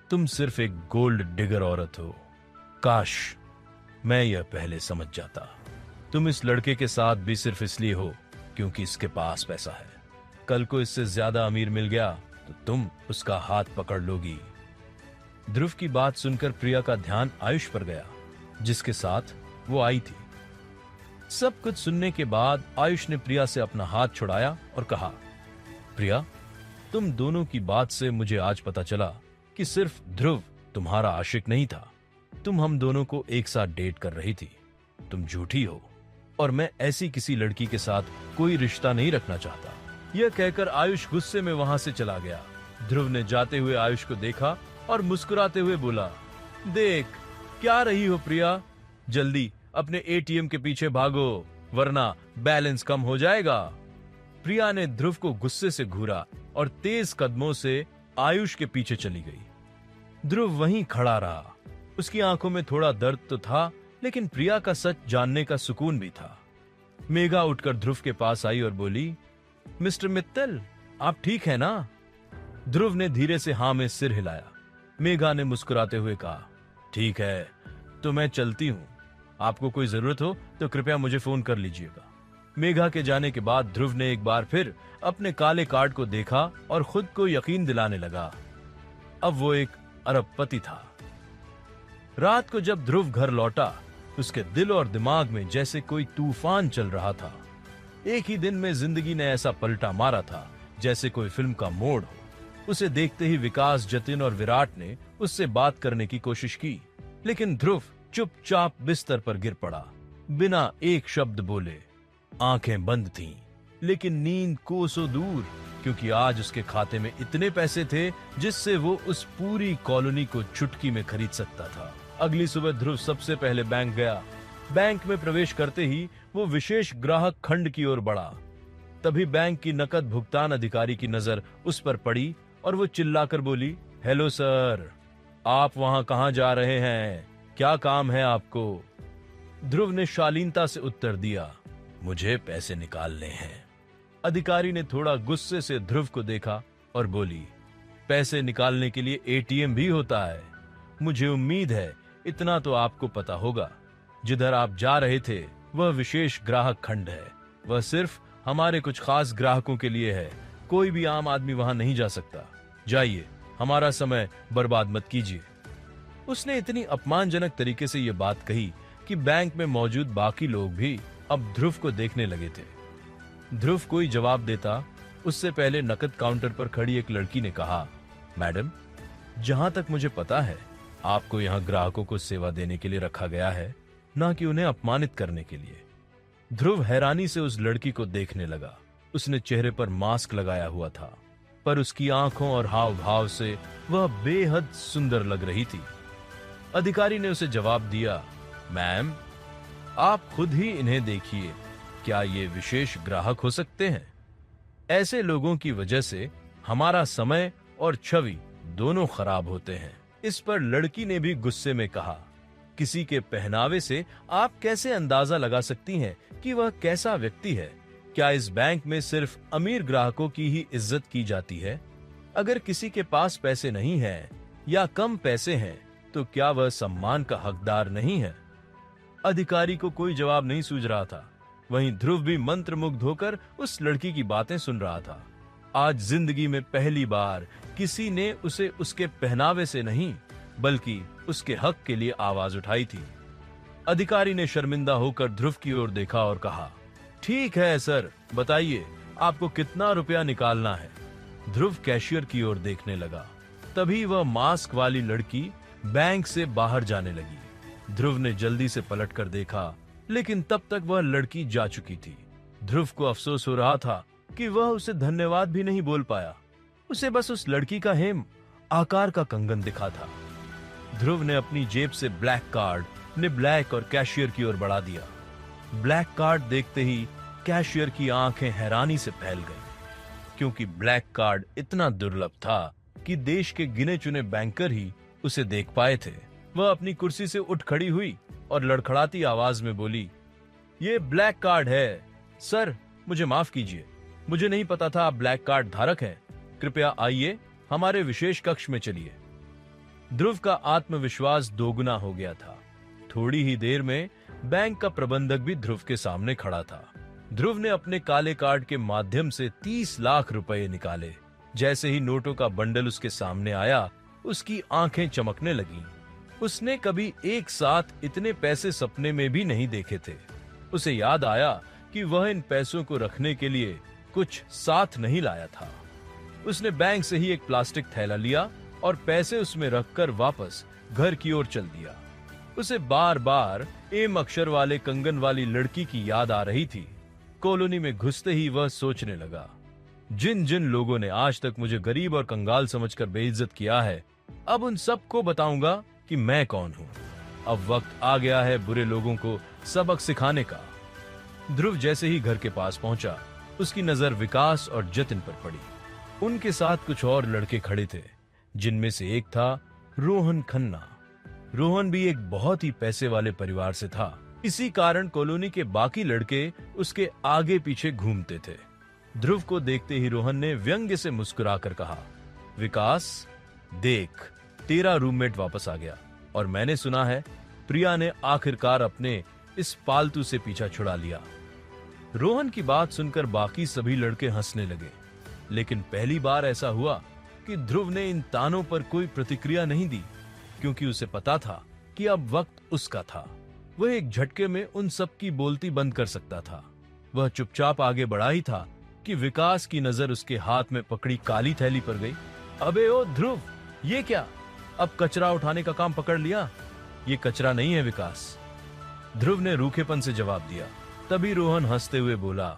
तुम सिर्फ एक गोल्ड डिगर औरत हो। काश मैं यह पहले समझ जाता। तुम इस लड़के के साथ भी सिर्फ इसलिए हो क्योंकि इसके पास पैसा है। कल को इससे ज्यादा अमीर मिल गया तो तुम उसका हाथ पकड़ लोगी। ध्रुव की बात सुनकर प्रिया का ध्यान आयुष पर गया, जिसके साथ वो आई थी। सब कुछ सुनने के बाद आयुष ने प्रिया से अपना हाथ छुड़ाया और कहा, प्रिया, तुम दोनों की बात से मुझे आज पता चला कि सिर्फ ध्रुव तुम्हारा आशिक नहीं था। तुम हम दोनों को एक साथ डेट कर रही थी। तुम झूठी हो और मैं ऐसी किसी लड़की के साथ कोई रिश्ता नहीं रखना चाहता। यह कहकर आयुष गुस्से में वहां से चला गया। ध्रुव ने जाते हुए आयुष को देखा और मुस्कुराते हुए बोला, देख क्या रही हो प्रिया, जल्दी अपने एटीएम के पीछे भागो वरना बैलेंस कम हो जाएगा। प्रिया ने ध्रुव को गुस्से से घूरा और तेज कदमों से आयुष के पीछे चली गई। ध्रुव वहीं खड़ा रहा। उसकी आंखों में थोड़ा दर्द तो था, लेकिन प्रिया का सच जानने का सुकून भी था। मेघा उठकर ध्रुव के पास आई और बोली, मिस्टर मित्तल, आप ठीक है ना? ध्रुव ने धीरे से हाँ में सिर हिलाया। मेघा ने मुस्कुराते हुए कहा, ठीक है, तो मैं चलती हूँ। आपको कोई जरूरत हो तो कृपया मुझे फोन कर लीजिएगा। मेघा के जाने के बाद ध्रुव ने एक बार फिर अपने काले कार्ड को देखा और खुद को यकीन दिलाने लगा, अब वो एक अरबपति था। रात को जब ध्रुव घर लौटा, उसके दिल और दिमाग में जैसे कोई तूफान चल रहा था। एक ही दिन में जिंदगी ने ऐसा पलटा मारा था जैसे कोई फिल्म का मोड़ हो। उसे देखते ही विकास, जतिन और विराट ने उससे बात करने की कोशिश की, लेकिन ध्रुव चुपचाप बिस्तर पर गिर पड़ा, बिना एक शब्द बोले। आंखें बंद थीं, लेकिन नींद कोसों दूर, क्योंकि आज उसके खाते में इतने पैसे थे जिससे वो उस पूरी कॉलोनी को चुटकी में खरीद सकता था। अगली सुबह ध्रुव सबसे पहले बैंक गया। बैंक में प्रवेश करते ही वो विशेष ग्राहक खंड की ओर बढ़ा। तभी बैंक की नकद भुगतान अधिकारी की नजर उस पर पड़ी और वो चिल्लाकर बोली, हेलो सर, आप वहां कहां जा रहे हैं? क्या काम है आपको? ध्रुव ने शालीनता से उत्तर दिया, मुझे पैसे निकालने हैं। अधिकारी ने थोड़ा गुस्से से ध्रुव को देखा और बोली, पैसे निकालने के लिए एटीएम भी होता है। मुझे उम्मीद है इतना तो आपको पता होगा। जिधर आप जा रहे थे वह विशेष ग्राहक खंड है। वह सिर्फ हमारे कुछ खास ग्राहकों के लिए है। कोई भी आम आदमी वहां नहीं जा सकता। जाइए, हमारा समय बर्बाद मत कीजिए। उसने इतनी अपमानजनक तरीके से यह बात कही कि बैंक में मौजूद बाकी लोग भी अब ध्रुव को देखने लगे थे। ध्रुव कोई जवाब देता उससे पहले नकद काउंटर पर खड़ी एक लड़की ने कहा, मैडम, जहां तक मुझे पता है आपको यहां ग्राहकों को सेवा देने के लिए रखा गया है, ना कि उन्हें अपमानित करने के लिए। ध्रुव हैरानी से उस लड़की को देखने लगा। उसने चेहरे पर मास्क लगाया हुआ था, पर उसकी आंखों और हाव भाव से वह बेहद सुंदर लग रही थी। अधिकारी ने उसे जवाब दिया, मैम, आप खुद ही इन्हें देखिए, क्या ये विशेष ग्राहक हो सकते हैं? ऐसे लोगों की वजह से हमारा समय और छवि दोनों खराब होते हैं। इस पर लड़की ने भी गुस्से में कहा, किसी के पहनावे से आप कैसे अंदाजा लगा सकती हैं कि वह कैसा व्यक्ति है? क्या इस बैंक में सिर्फ अमीर ग्राहकों की ही इज्जत की जाती है? अगर किसी के पास पैसे नहीं हैं या कम पैसे हैं, तो क्या वह सम्मान का हकदार नहीं है? अधिकारी को कोई जवाब नहीं सूझ रहा था। वहीं ध्रुव भी मंत्रमुग्ध होकर उस लड़की की बातें सुन रहा था। आज जिंदगी में पहली बार किसी ने उसे उसके पहनावे से नहीं, बल्कि उसके हक के लिए आवाज उठाई थी। अधिकारी ने शर्मिंदा होकर ध्रुव की ओर देखा और कहा, ठीक है सर, बताइए आपको कितना रुपया निकालना है? ध्रुव कैशियर की ओर देखने लगा। तभी वह मास्क वाली लड़की बैंक से बाहर जाने लगी। ध्रुव ने जल्दी से पलटकर देखा, लेकिन तब तक वह लड़की जा चुकी थी। ध्रुव को अफसोस हो रहा था कि वह उसे धन्यवाद भी नहीं बोल पाया। उसे बस उस लड़की का हेम आकार का कंगन दिखा था। ध्रुव ने अपनी जेब से ब्लैक कार्ड ने ब्लैक और कैशियर की ओर बढ़ा दिया। ब्लैक कार्ड देखते ही कैशियर की आंखें हैरानी से फैल गईं, क्योंकि ब्लैक कार्ड इतना दुर्लभ था कि देश के गिने चुने बैंकर ही उसे देख पाए थे। वह अपनी कुर्सी से उठ खड़ी हुई और लड़खड़ाती आवाज में बोली, ये ब्लैक कार्ड है सर, मुझे माफ कीजिए, मुझे नहीं पता था आप ब्लैक कार्ड धारक हैं। कृपया आइए, हमारे विशेष कक्ष में चलिए। ध्रुव का आत्मविश्वास दोगुना हो गया था। थोड़ी ही देर में बैंक का प्रबंधक भी ध्रुव के सामने खड़ा था। ध्रुव ने अपने काले कार्ड के माध्यम से 30 लाख रुपए निकाले। जैसे ही नोटों का बंडल उसके सामने आया, उसकी आंखें चमकने लगीं। उसने कभी एक साथ इतने पैसे सपने में भी नहीं देखे थे। उसे याद आया कि वह इन पैसों को रखने के लिए कुछ साथ नहीं लाया था। उसने बैंक से ही एक प्लास्टिक थैला लिया और पैसे उसमें रखकर वापस घर की ओर चल दिया। उसे बार बार एम अक्षर वाले कंगन वाली लड़की की याद आ रही थी। कॉलोनी में घुसते ही वह सोचने लगा, जिन जिन लोगों ने आज तक मुझे गरीब और कंगाल समझकर बेइज्जत किया है, अब उन सबको बताऊंगा कि मैं कौन हूं। अब वक्त आ गया है बुरे लोगों को सबक सिखाने का। ध्रुव जैसे ही घर के पास पहुंचा, उसकी नजर विकास और जतिन पर पड़ी। उनके साथ कुछ और लड़के खड़े थे, जिनमें से एक था रोहन खन्ना। रोहन भी एक बहुत ही पैसे वाले परिवार से था। इसी कारण कॉलोनी के बाकी लड़के उसके आगे पीछे घूमते थे। ध्रुव को देखते ही रोहन ने व्यंग्य से मुस्कुराकर कहा, विकास देख, तेरा रूममेट वापस आ गया और मैंने सुना है प्रिया ने आखिरकार अपने इस पालतू से पीछा छुड़ा लिया। रोहन की बात सुनकर बाकी सभी लड़के हंसने लगे, लेकिन पहली बार ऐसा हुआ कि ध्रुव ने इन तानों पर कोई प्रतिक्रिया नहीं दी, क्योंकि उसे पता था कि अब वक्त उसका था। वह एक झटके में उन सब की बोलती बंद कर सकता था। वह चुपचाप आगे बढ़ा ही था कि विकास की नजर उसके हाथ में पकड़ी काली थैली पर गई। अबे ओ ध्रुव, ये क्या? अब कचरा उठाने का काम पकड़ लिया? ये कचरा नहीं है विकास, ध्रुव ने रूखेपन से जवाब दिया। तभी रोहन हंसते हुए बोला,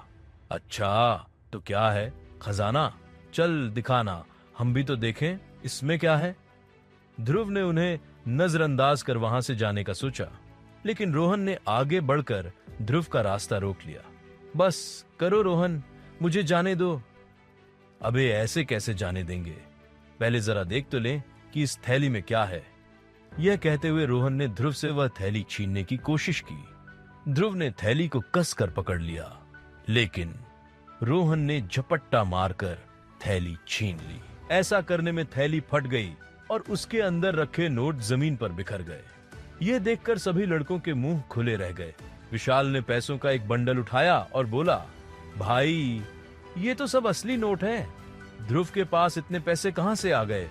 अच्छा तो क्या है? खजाना? चल दिखाना, हम भी तो देखें इसमें क्या है। ध्रुव ने उन्हें नजरअंदाज कर वहां से जाने का सोचा, लेकिन रोहन ने आगे बढ़कर ध्रुव का रास्ता रोक लिया। बस करो रोहन, मुझे जाने दो। अबे ऐसे कैसे जाने देंगे, पहले जरा देख तो लें कि इस थैली में क्या है। यह कहते हुए रोहन ने ध्रुव से वह थैली छीनने की कोशिश की। ध्रुव ने थैली को कसकर पकड़ लिया, लेकिन रोहन ने झपट्टा मारकर थैली छीन ली। ऐसा करने में थैली फट गई और उसके अंदर रखे नोट जमीन पर बिखर गए। यह देखकर सभी लड़कों के मुंह खुले रह गए। विशाल ने पैसों का एक बंडल उठाया और बोला, भाई ये तो सब असली नोट हैं। ध्रुव के पास इतने पैसे कहां से आ गए?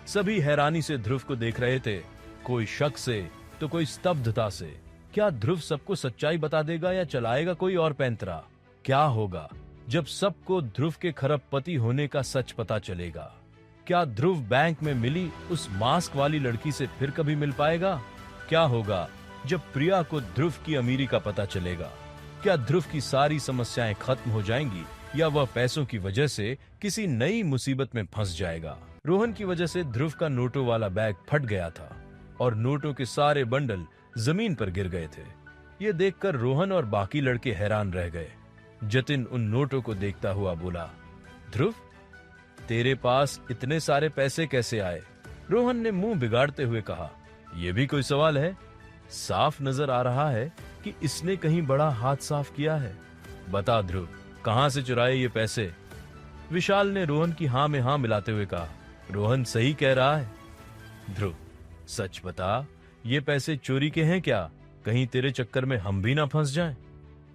सभी हैरानी से ध्रुव को देख रहे थे, कोई शक से तो कोई स्तब्धता से। क्या ध्रुव सबको सच्चाई बता देगा या चलाएगा कोई और पैंतरा? क्या होगा जब सबको ध्रुव के खरबपति होने का सच पता चलेगा? क्या ध्रुव बैंक में मिली उस मास्क वाली लड़की से फिर कभी मिल पाएगा? क्या होगा जब प्रिया को ध्रुव की अमीरी का पता चलेगा? क्या ध्रुव की सारी समस्याएं खत्म हो जाएंगी या वह पैसों की वजह से किसी नई मुसीबत में फंस जाएगा? रोहन की वजह से ध्रुव का नोटों वाला बैग फट गया था और नोटों के सारे बंडल जमीन पर गिर गए थे। ये देखकर रोहन और बाकी लड़के हैरान रह गए। जतिन उन नोटों को देखता हुआ बोला, ध्रुव तेरे पास इतने सारे पैसे कैसे आए? रोहन ने मुंह बिगाड़ते हुए कहा, यह भी कोई सवाल है? साफ नजर आ रहा है कि इसने कहीं बड़ा हाथ साफ किया है। बता ध्रुव, कहां से चुराए ये पैसे? विशाल ने रोहन की हां में हां मिलाते हुए कहा, रोहन सही कह रहा है। ध्रुव सच बता, ये पैसे चोरी के हैं क्या? कहीं तेरे चक्कर में हम भी ना फंस जाएं।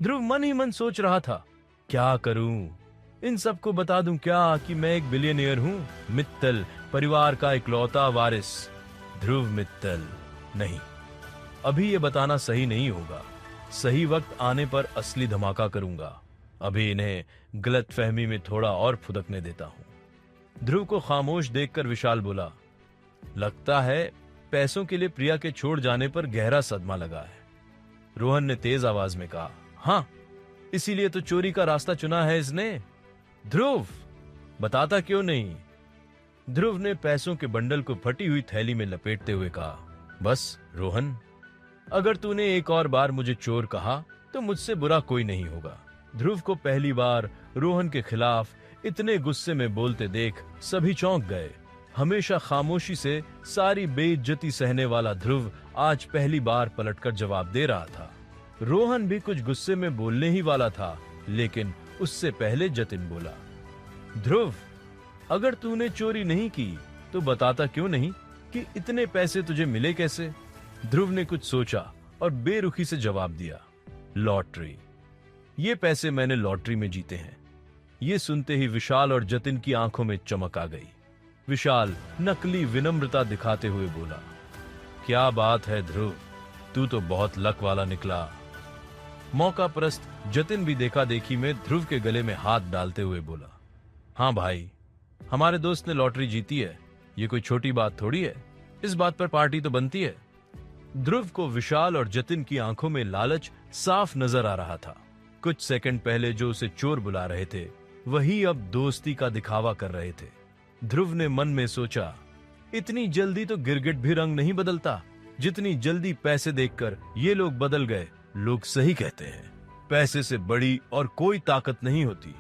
ध्रुव मन ही मन सोच रहा था, क्या करूं? इन सबको बता दूं क्या कि मैं एक बिलियनियर हूं, मित्तल परिवार का इकलौता वारिस। ध्रुव मित्तल नहीं, अभी ये बताना सही नहीं होगा। सही वक्त आने पर असली धमाका करूंगा। अभी इन्हें गलतफहमी में थोड़ा और फुदकने देता हूं। ध्रुव को खामोश देखकर विशाल बोला, लगता है पैसों के लिए प्रिया के छोड़ जाने पर गहरा सदमा लगा है। रोहन ने तेज आवाज में कहा, हाँ इसीलिए तो चोरी का रास्ता चुना है इसने। ध्रुव बताता क्यों नहीं? ध्रुव ने पैसों के बंडल को फटी हुई थैली में लपेटते हुए कहा, बस रोहन, अगर तूने एक और बार मुझे चोर कहा तो मुझसे बुरा कोई नहीं होगा। ध्रुव को पहली बार रोहन के खिलाफ इतने गुस्से में बोलते देख सभी चौंक गए। हमेशा खामोशी से सारी बेइज्जती सहने वाला ध्रुव आज पहली बार पलटकर जवाब दे रहा था। रोहन भी कुछ गुस्से में बोलने ही वाला था, लेकिन उससे पहले जतिन बोला, ध्रुव, अगर तूने चोरी नहीं की तो बताता क्यों नहीं कि इतने पैसे तुझे मिले कैसे? ध्रुव ने कुछ सोचा और बेरुखी से जवाब दिया, लॉटरी। ये पैसे मैंने लॉटरी में जीते हैं। ये सुनते ही विशाल और जतिन की आंखों में चमक आ गई। विशाल नकली विनम्रता दिखाते हुए बोला, क्या बात है ध्रुव, तू तो बहुत लक वाला निकला। मौका परस्त जतिन भी देखा देखी में ध्रुव के गले में हाथ डालते हुए बोला, हाँ भाई, हमारे दोस्त ने लॉटरी जीती है, ये कोई छोटी बात थोड़ी है, इस बात पर पार्टी तो बनती है। ध्रुव को विशाल और जतिन की आंखों में लालच साफ नजर आ रहा था। कुछ सेकंड पहले जो उसे चोर बुला रहे थे, वही अब दोस्ती का दिखावा कर रहे थे। ध्रुव ने मन में सोचा, इतनी जल्दी तो गिरगिट भी रंग नहीं बदलता, जितनी जल्दी पैसे देखकर ये लोग बदल गए। लोग सही कहते हैं, पैसे से बड़ी और कोई ताकत नहीं होती।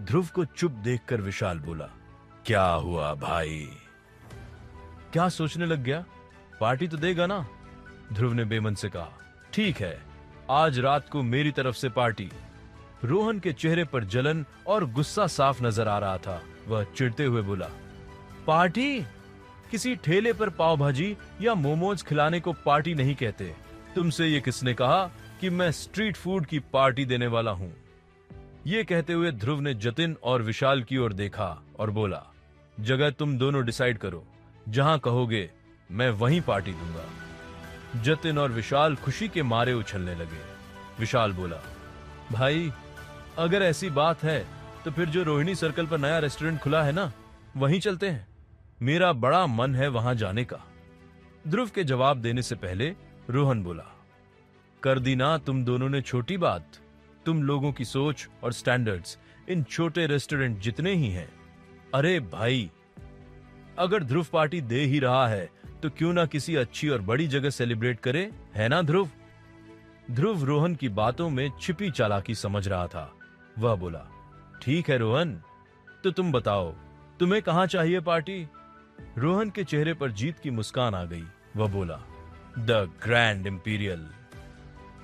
ध्रुव को चुप देखकर विशाल बोला, क्या हुआ भाई? क्या सोचने लग गया? पार्टी तो देगा ना? ध्रुव ने बेमन से कहा, ठीक है, आज रात को मेरी तरफ से पार्टी। रोहन के चेहरे पर जलन और गुस्सा साफ नजर आ रहा था। वह चिढ़ते हुए बोला, पार्टी? किसी ठेले पर पाव भाजी या मोमोज खिलाने को पार्टी नहीं कहते। तुमसे ये किसने कहा कि मैं स्ट्रीट फूड की पार्टी देने वाला हूं? ये कहते हुए ध्रुव ने जतिन और विशाल की ओर देखा और बोला, जगह तुम दोनों डिसाइड करो, जहां कहोगे मैं वहीं पार्टी दूंगा। जतिन और विशाल खुशी के मारे उछलने लगे। विशाल बोला, भाई, अगर ऐसी बात है तो फिर जो रोहिणी सर्कल पर नया रेस्टोरेंट खुला है ना, वहीं चलते हैं। मेरा बड़ा मन है वहां जाने का। ध्रुव के जवाब देने से पहले रोहन बोला, कर दी ना तुम दोनों ने छोटी बात। तुम लोगों की सोच और स्टैंडर्ड्स इन छोटे रेस्टोरेंट जितने ही हैं। अरे भाई, अगर ध्रुव पार्टी दे ही रहा है तो क्यों ना किसी अच्छी और बड़ी जगह सेलिब्रेट करे, है ना ध्रुव? ध्रुव रोहन की बातों में छिपी चालाकी समझ रहा था। वह बोला, ठीक है रोहन, तो तुम बताओ, तुम्हें कहां चाहिए पार्टी? रोहन के चेहरे पर जीत की मुस्कान आ गई। वह बोला, द ग्रैंड इंपीरियल।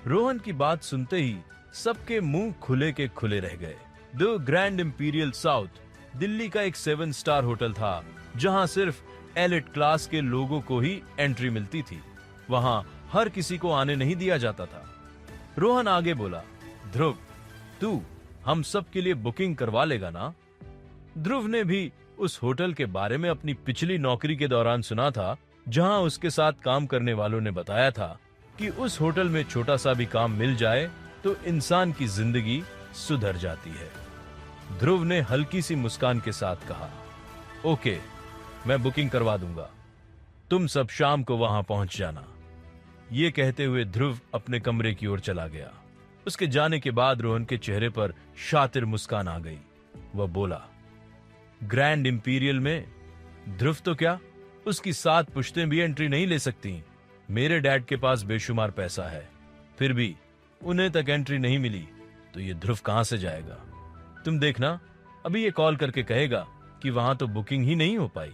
रोहन की बात सुनते ही सबके मुंह खुले के खुले रह गए। The grand imperial south Delhi का एक 7 स्टार होटल था, जहां सिर्फ एलिट क्लास के लोगों को ही एंट्री मिलती थी। वहां हर किसी को आने नहीं दिया जाता था। रोहन आगे बोला, ध्रुव, तू हम सब के लिए बुकिंग करवा लेगा ना? ध्रुव ने भी उस होटल के बारे में अपनी पिछली नौकरी के दौरान सुना था, जहां उसके साथ काम करने वालों ने बताया था कि उस होटल में छोटा सा भी काम मिल जाए तो इंसान की जिंदगी सुधर जाती है। ध्रुव ने हल्की सी मुस्कान के साथ कहा, ओके, मैं बुकिंग करवा दूंगा, तुम सब शाम को वहां पहुंच जाना। ये कहते हुए ध्रुव अपने कमरे की ओर चला गया। उसके जाने के बाद रोहन के चेहरे पर शातिर मुस्कान आ गई। वह बोला, ग्रैंड इंपीरियल में ध्रुव तो क्या, उसकी 7 पुश्तें भी एंट्री नहीं ले सकती। मेरे डैड के पास बेशुमार पैसा है, फिर भी उन्हें तक एंट्री नहीं मिली, तो ये ध्रुव कहां से जाएगा? तुम देखना, अभी ये कॉल करके कहेगा कि वहां तो बुकिंग ही नहीं हो पाई।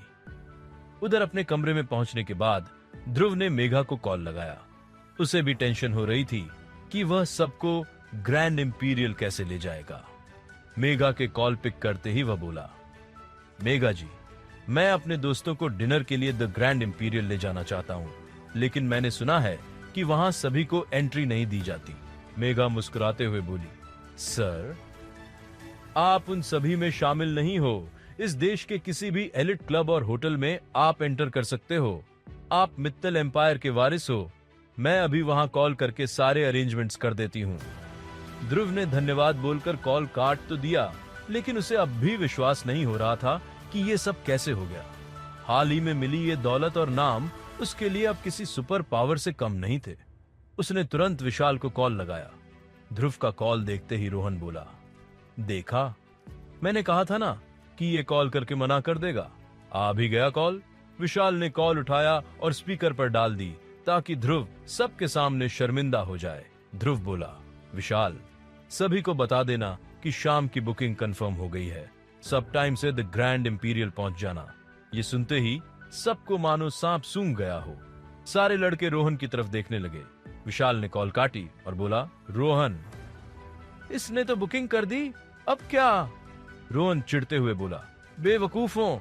उधर अपने कमरे में पहुंचने के बाद ध्रुव ने मेघा को कॉल लगाया। उसे भी टेंशन हो रही थी कि वह सबको ग्रैंड इंपीरियल कैसे ले जाएगा। मेघा के कॉल पिक करते ही वह बोला, मेघा जी, मैं अपने दोस्तों को डिनर के लिए द ग्रैंड इंपीरियल ले जाना चाहता हूं, लेकिन मैंने सुना है कि वहां सभी को एंट्री नहीं दी जाती। मेघा मुस्कुराते हुए बोली, सर, आप उन सभी में शामिल नहीं हो। इस देश के किसी भी एलिट क्लब और होटल में आप एंटर कर सकते हो। आप मित्तल एम्पायर के वारिस हो। मैं अभी वहां कॉल करके सारे अरेंजमेंट्स कर देती हूँ। ध्रुव ने धन्यवाद बोलकर कॉल काट तो दिया, लेकिन उसे अब भी विश्वास नहीं हो रहा था कि ये सब कैसे हो गया। हाल ही में मिली ये दौलत और नाम उसके लिए अब किसी सुपर पावर से कम नहीं थे। उसने तुरंत विशाल को कॉल लगाया। ध्रुव का कॉल देखते ही रोहन बोला, देखा, मैंने कहा था ना कि ये कॉल करके मना कर देगा। आ भी गया कॉल। विशाल ने कॉल उठाया और स्पीकर पर डाल दी ताकि ध्रुव सबके सामने शर्मिंदा हो जाए। ध्रुव बोला, विशाल, सभी को बता देना कि शाम की बुकिंग कंफर्म हो गई है। सब टाइम से द ग्रैंड इंपीरियल पहुंच जाना। ये सुनते ही सबको मानो सांप सूंघ गया हो। सारे लड़के रोहन की तरफ देखने लगे। विशाल ने कॉल काटी और बोला, रोहन, इसने तो बुकिंग कर दी, अब क्या? रोहन चिढ़ते हुए बोला, बेवकूफों,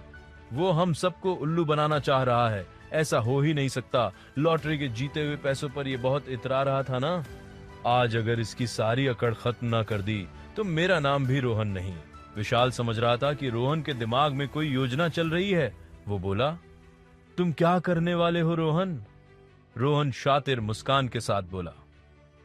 वो हम सबको उल्लू बनाना चाह रहा है। ऐसा हो ही नहीं सकता। लॉटरी के जीते हुए पैसों पर ये बहुत इतरा रहा था ना। आज अगर इसकी सारी अकड़ खत्म ना कर दी तो मेरा नाम भी रोहन नहीं। विशाल समझ रहा था कि रोहन के दिमाग में कोई योजना चल रही है। वो बोला, तुम क्या करने वाले हो रोहन? रोहन शातिर मुस्कान के साथ बोला,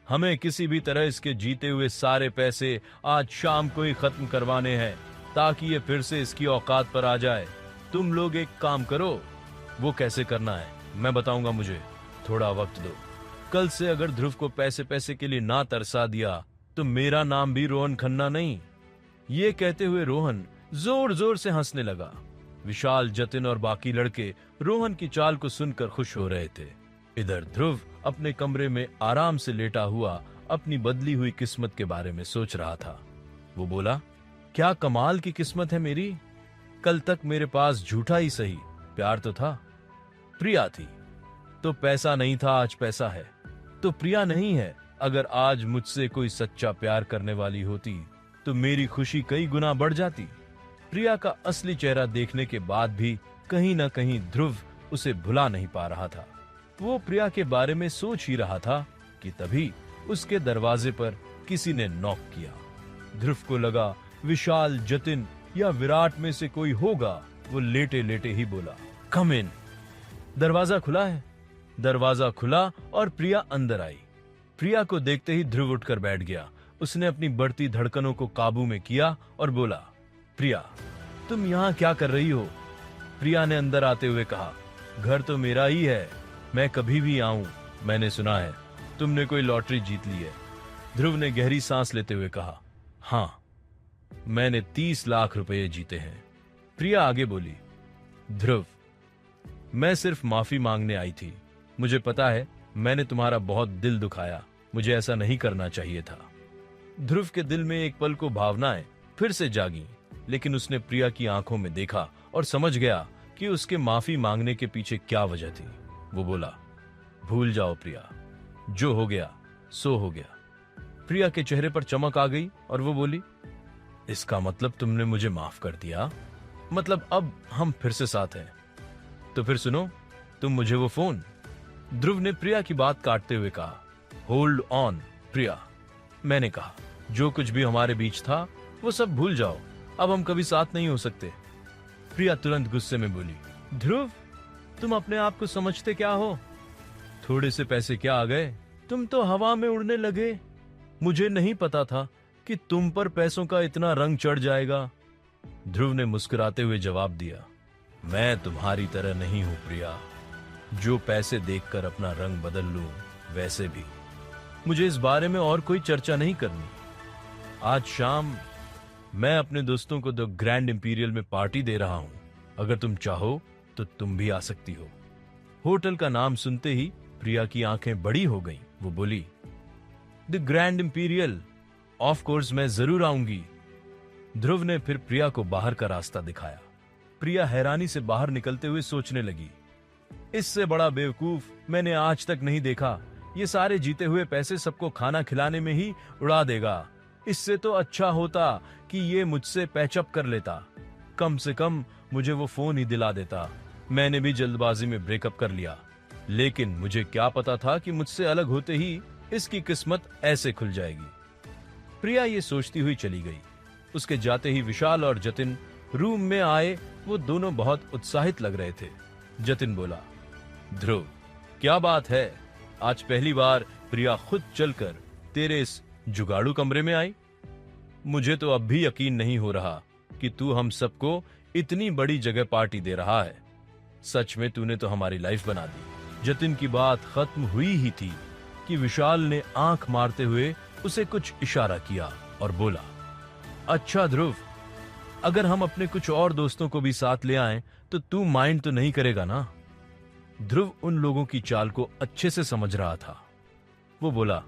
हमें किसी भी तरह इसके जीते हुए सारे पैसे आज शाम को ही खत्म करवाने हैं ताकि ये फिर से इसकी औकात पर आ जाए। तुम लोग एक काम करो। वो कैसे करना है मैं बताऊंगा, मुझे थोड़ा वक्त दो। कल से अगर ध्रुव को पैसे पैसे के लिए ना तरसा दिया तो मेरा नाम भी रोहन खन्ना नहीं। ये कहते हुए रोहन जोर जोर से हंसने लगा। विशाल, जतिन और बाकी लड़के रोहन की चाल को सुनकर खुश हो रहे थे। इधर ध्रुव अपने कमरे में आराम से लेटा हुआ अपनी बदली हुई किस्मत के बारे में सोच रहा था। वो बोला, क्या कमाल की किस्मत है मेरी। कल तक मेरे पास झूठा ही सही प्यार तो था, प्रिया थी। तो पैसा नहीं था, आज पैसा है तो प्रिया नहीं है। अगर आज मुझसे कोई सच्चा प्यार करने वाली होती तो मेरी खुशी कई गुना बढ़ जाती। प्रिया का असली चेहरा देखने के बाद भी कहीं ना कहीं ध्रुव उसे भुला नहीं पा रहा था। वो प्रिया के बारे में सोच ही रहा था कि तभी उसके दरवाजे पर किसी ने नॉक किया। ध्रुव को लगा विशाल, जतिन या विराट में से कोई होगा। वो लेटे लेटे ही बोला, कम इन। दरवाजा खुला है। दरवाजा खुला और प्रिया अंदर आई। प्रिया को देखते ही ध्रुव उठकर बैठ गया। उसने अपनी बढ़ती धड़कनों को काबू में किया और बोला, प्रिया, तुम यहाँ क्या कर रही हो? प्रिया ने अंदर आते हुए कहा, घर तो मेरा ही है, मैं कभी भी आऊं। मैंने सुना है तुमने कोई लॉटरी जीत ली है। ध्रुव ने गहरी सांस लेते हुए कहा, हाँ, मैंने 30 लाख रुपए जीते हैं। प्रिया आगे बोली, ध्रुव, मैं सिर्फ माफी मांगने आई थी। मुझे पता है मैंने तुम्हारा बहुत दिल दुखाया, मुझे ऐसा नहीं करना चाहिए था। ध्रुव के दिल में एक पल को भावनाएं फिर से जागी, लेकिन उसने प्रिया की आंखों में देखा और समझ गया कि उसके माफी मांगने के पीछे क्या वजह थी। वो बोला, भूल जाओ प्रिया, जो हो गया सो हो गया। प्रिया के चेहरे पर चमक आ गई और वो बोली, इसका मतलब तुमने मुझे माफ कर दिया? मतलब अब हम फिर से साथ हैं? तो फिर सुनो तुम मुझे वो फोन। ध्रुव ने प्रिया की बात काटते हुए कहा, होल्ड ऑन प्रिया। मैंने कहा, जो कुछ भी हमारे बीच था वो सब भूल जाओ, अब हम कभी साथ नहीं हो सकते। प्रिया तुरंत गुस्से में बोली, ध्रुव, तुम अपने आप को समझते क्या हो? थोड़े से पैसे क्या आ गए, तुम तो हवा में उड़ने लगे। मुझे नहीं पता था कि तुम पर पैसों का इतना रंग चढ़ जाएगा। ध्रुव ने मुस्कुराते हुए जवाब दिया, मैं तुम्हारी तरह नहीं हूं प्रिया, जो पैसे देखकर अपना रंग बदल लूं। वैसे भी मुझे इस बारे में और कोई चर्चा नहीं करनी। आज शाम मैं अपने दोस्तों को द ग्रैंड इंपीरियल में पार्टी दे रहा हूं। अगर तुम चाहो तो तुम भी आ सकती हो। होटल का नाम सुनते ही प्रिया की आंखें बड़ी हो गईं। वो बोली, the grand imperial, of course मैं जरूर आऊंगी। ध्रुव ने फिर प्रिया को बाहर का रास्ता दिखाया। प्रिया हैरानी से बाहर निकलते हुए सोचने लगी, इससे बड़ा बेवकूफ मैंने आज तक नहीं देखा। ये सारे जीते हुए पैसे सबको खाना खिलाने में ही उड़ा देगा। इससे तो अच्छा होता कि ये मुझसे पैचअप कर लेता। कम से कम मुझे वो फोन ही दिला देता। मैंने भी जल्दबाजी में ब्रेकअप कर लिया, लेकिन मुझे क्या पता था कि मुझसे अलग होते ही इसकी किस्मत ऐसे खुल जाएगी। प्रिया ये सोचती हुई चली गई। उसके जाते ही विशाल और जतिन रूम में आए। वो दोनों बहुत उत्साहित लग रहे थे। जतिन बोला, ध्रुव, क्या बात है, आज पहली बार प्रिया खुद चलकर तेरे इस जुगाड़ू कमरे में आई। मुझे तो अब भी यकीन नहीं हो रहा कि तू हम सबको इतनी बड़ी जगह पार्टी दे रहा है। सच में तूने तो हमारी लाइफ बना दी। जतिन की बात खत्म हुई ही थी कि विशाल ने आंख मारते हुए उसे कुछ इशारा किया और बोला, अच्छा ध्रुव, अगर हम अपने कुछ और दोस्तों को भी साथ ले आएं तो तू माइंड तो नहीं करेगा ना? ध्रुव उन लोगों की चाल को अच्छे से समझ रहा था। वो बोला,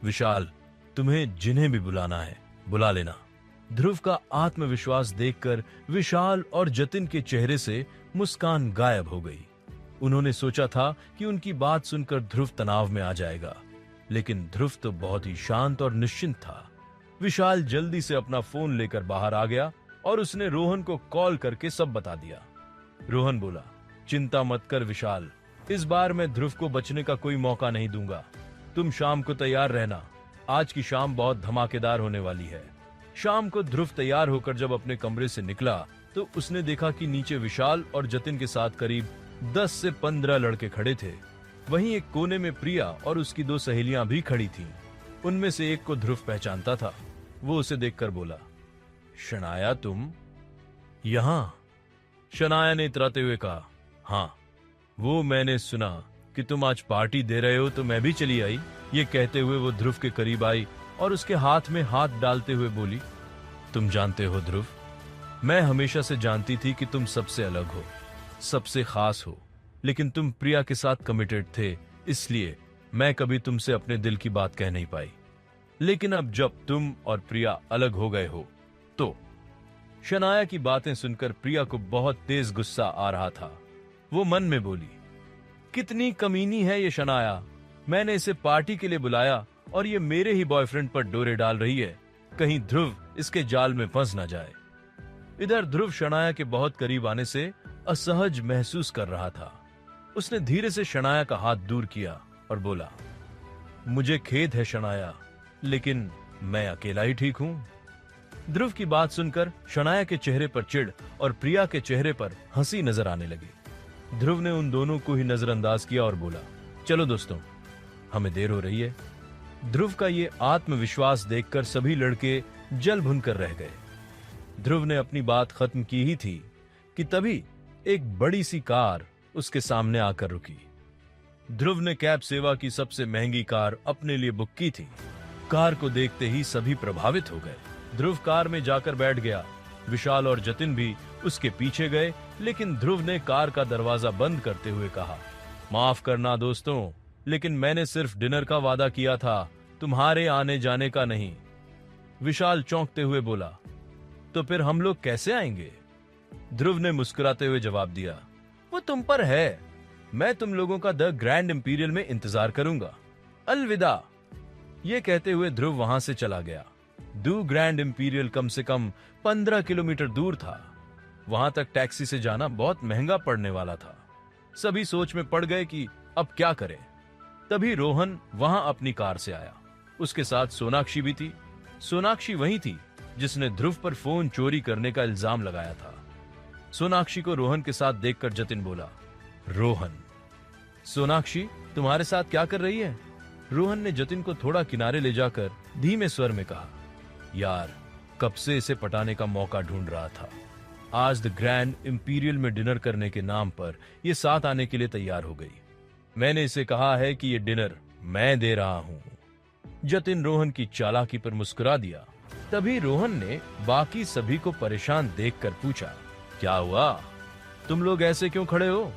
विशाल, तुम्हें जिन्हें भी बुलाना है बुला लेना। ध्रुव का आत्मविश्वास देखकर विशाल और जतिन के चेहरे से मुस्कान गायब हो गई। उन्होंने सोचा था कि उनकी बात सुनकर ध्रुव तनाव में आ जाएगा, लेकिन ध्रुव तो बहुत ही शांत और निश्चिंत था। विशाल जल्दी से अपना फोन लेकर बाहर आ गया और उसने रोहन को कॉल करके सब बता दिया। रोहन बोला, चिंता मत कर विशाल, इस बार मैं ध्रुव को बचने का कोई मौका नहीं दूंगा। तुम शाम को तैयार रहना, आज की शाम बहुत धमाकेदार होने वाली है। शाम को ध्रुव तैयार होकर जब अपने कमरे से निकला तो उसने देखा कि नीचे विशाल और जतिन के साथ करीब 10 से 15 लड़के खड़े थे। वहीं एक कोने में प्रिया और उसकी 2 सहेलियां भी खड़ी थीं। उनमें से एक को ध्रुव पहचानता था। वो उसे देखकर बोला, शनाया तुम यहां? शनाया ने इतराते हुए कहा, हाँ, वो मैंने सुना कि तुम आज पार्टी दे रहे हो तो मैं भी चली आई। ये कहते हुए वो ध्रुव के करीब आई और उसके हाथ में हाथ डालते हुए बोली, तुम जानते हो ध्रुव, मैं हमेशा से जानती थी कि तुम सबसे अलग हो, सबसे खास हो, लेकिन तुम प्रिया के साथ कमिटेड थे, इसलिए मैं कभी तुमसे अपने दिल की बात कह नहीं पाई। लेकिन अब जब तुम और प्रिया अलग हो गए हो तो। शनाया की बातें सुनकर प्रिया को बहुत तेज गुस्सा आ रहा था। वो मन में बोली, कितनी कमीनी है ये शनाया, मैंने इसे पार्टी के लिए बुलाया और ये मेरे ही बॉयफ्रेंड पर डोरे डाल रही है। कहीं ध्रुव इसके जाल में फंस ना जाए। इधर ध्रुव शनाया के बहुत करीब आने से असहज महसूस कर रहा था। उसने धीरे से शनाया का हाथ दूर किया और बोला, मुझे खेद है शनाया, लेकिन मैं अकेला ही ठीक हूं। ध्रुव की बात सुनकर शनाया के चेहरे पर चिढ़ और प्रिया के चेहरे पर हंसी नजर आने लगी। ध्रुव ने उन दोनों को ही नजरअंदाज किया और बोला, चलो दोस्तों, हमें देर हो रही है। ध्रुव का ये आत्मविश्वास देखकर सभी लड़के जल भुन कर रह गए। ध्रुव ने अपनी बात खत्म की ही थी कि तभी एक बड़ी सी कार उसके सामने आकर रुकी। ध्रुव ने कैब सेवा की सबसे महंगी कार अपने लिए बुक की थी। कार को देखते ही सभी प्रभावित हो गए। ध्रुव कार में जाकर बैठ गया। विशाल और जतिन भी उसके पीछे गए, लेकिन ध्रुव ने कार का दरवाजा बंद करते हुए कहा, माफ करना दोस्तों, लेकिन मैंने सिर्फ डिनर का वादा किया था, तुम्हारे आने जाने का नहीं। विशाल चौंकते हुए बोला, तो फिर हम लोग कैसे आएंगे? ध्रुव ने मुस्कुराते हुए जवाब दिया, वो तुम पर है, मैं तुम लोगों का द ग्रैंड इंपीरियल में इंतजार करूंगा। अलविदा। ये कहते हुए ध्रुव वहां से चला गया। द ग्रैंड इंपीरियल कम से कम 15 किलोमीटर दूर था। वहां तक टैक्सी से जाना बहुत महंगा पड़ने वाला था। सभी सोच में पड़ गए कि अब क्या करें। तभी रोहन वहां अपनी कार से आया। उसके साथ सोनाक्षी भी थी। सोनाक्षी वही थी जिसने ध्रुव पर फोन चोरी करने का इल्जाम लगाया था। सोनाक्षी को रोहन के साथ देखकर जतिन बोला, रोहन, सोनाक्षी तुम्हारे साथ क्या कर रही है? रोहन ने जतिन को थोड़ा किनारे ले जाकर धीमे स्वर में कहा, यार, कब से इसे पटाने का मौका ढूंढ रहा था। आज द ग्रैंड इंपीरियल में डिनर करने के नाम पर यह साथ आने के लिए तैयार हो गई। मैंने इसे कहा है कि यह डिनर मैं दे रहा हूं। जतिन रोहन की चालाकी पर मुस्कुरा दिया। तभी रोहन ने बाकी सभी को परेशान देखकर पूछा, क्या हुआ? तुम लोग ऐसे क्यों खड़े हो?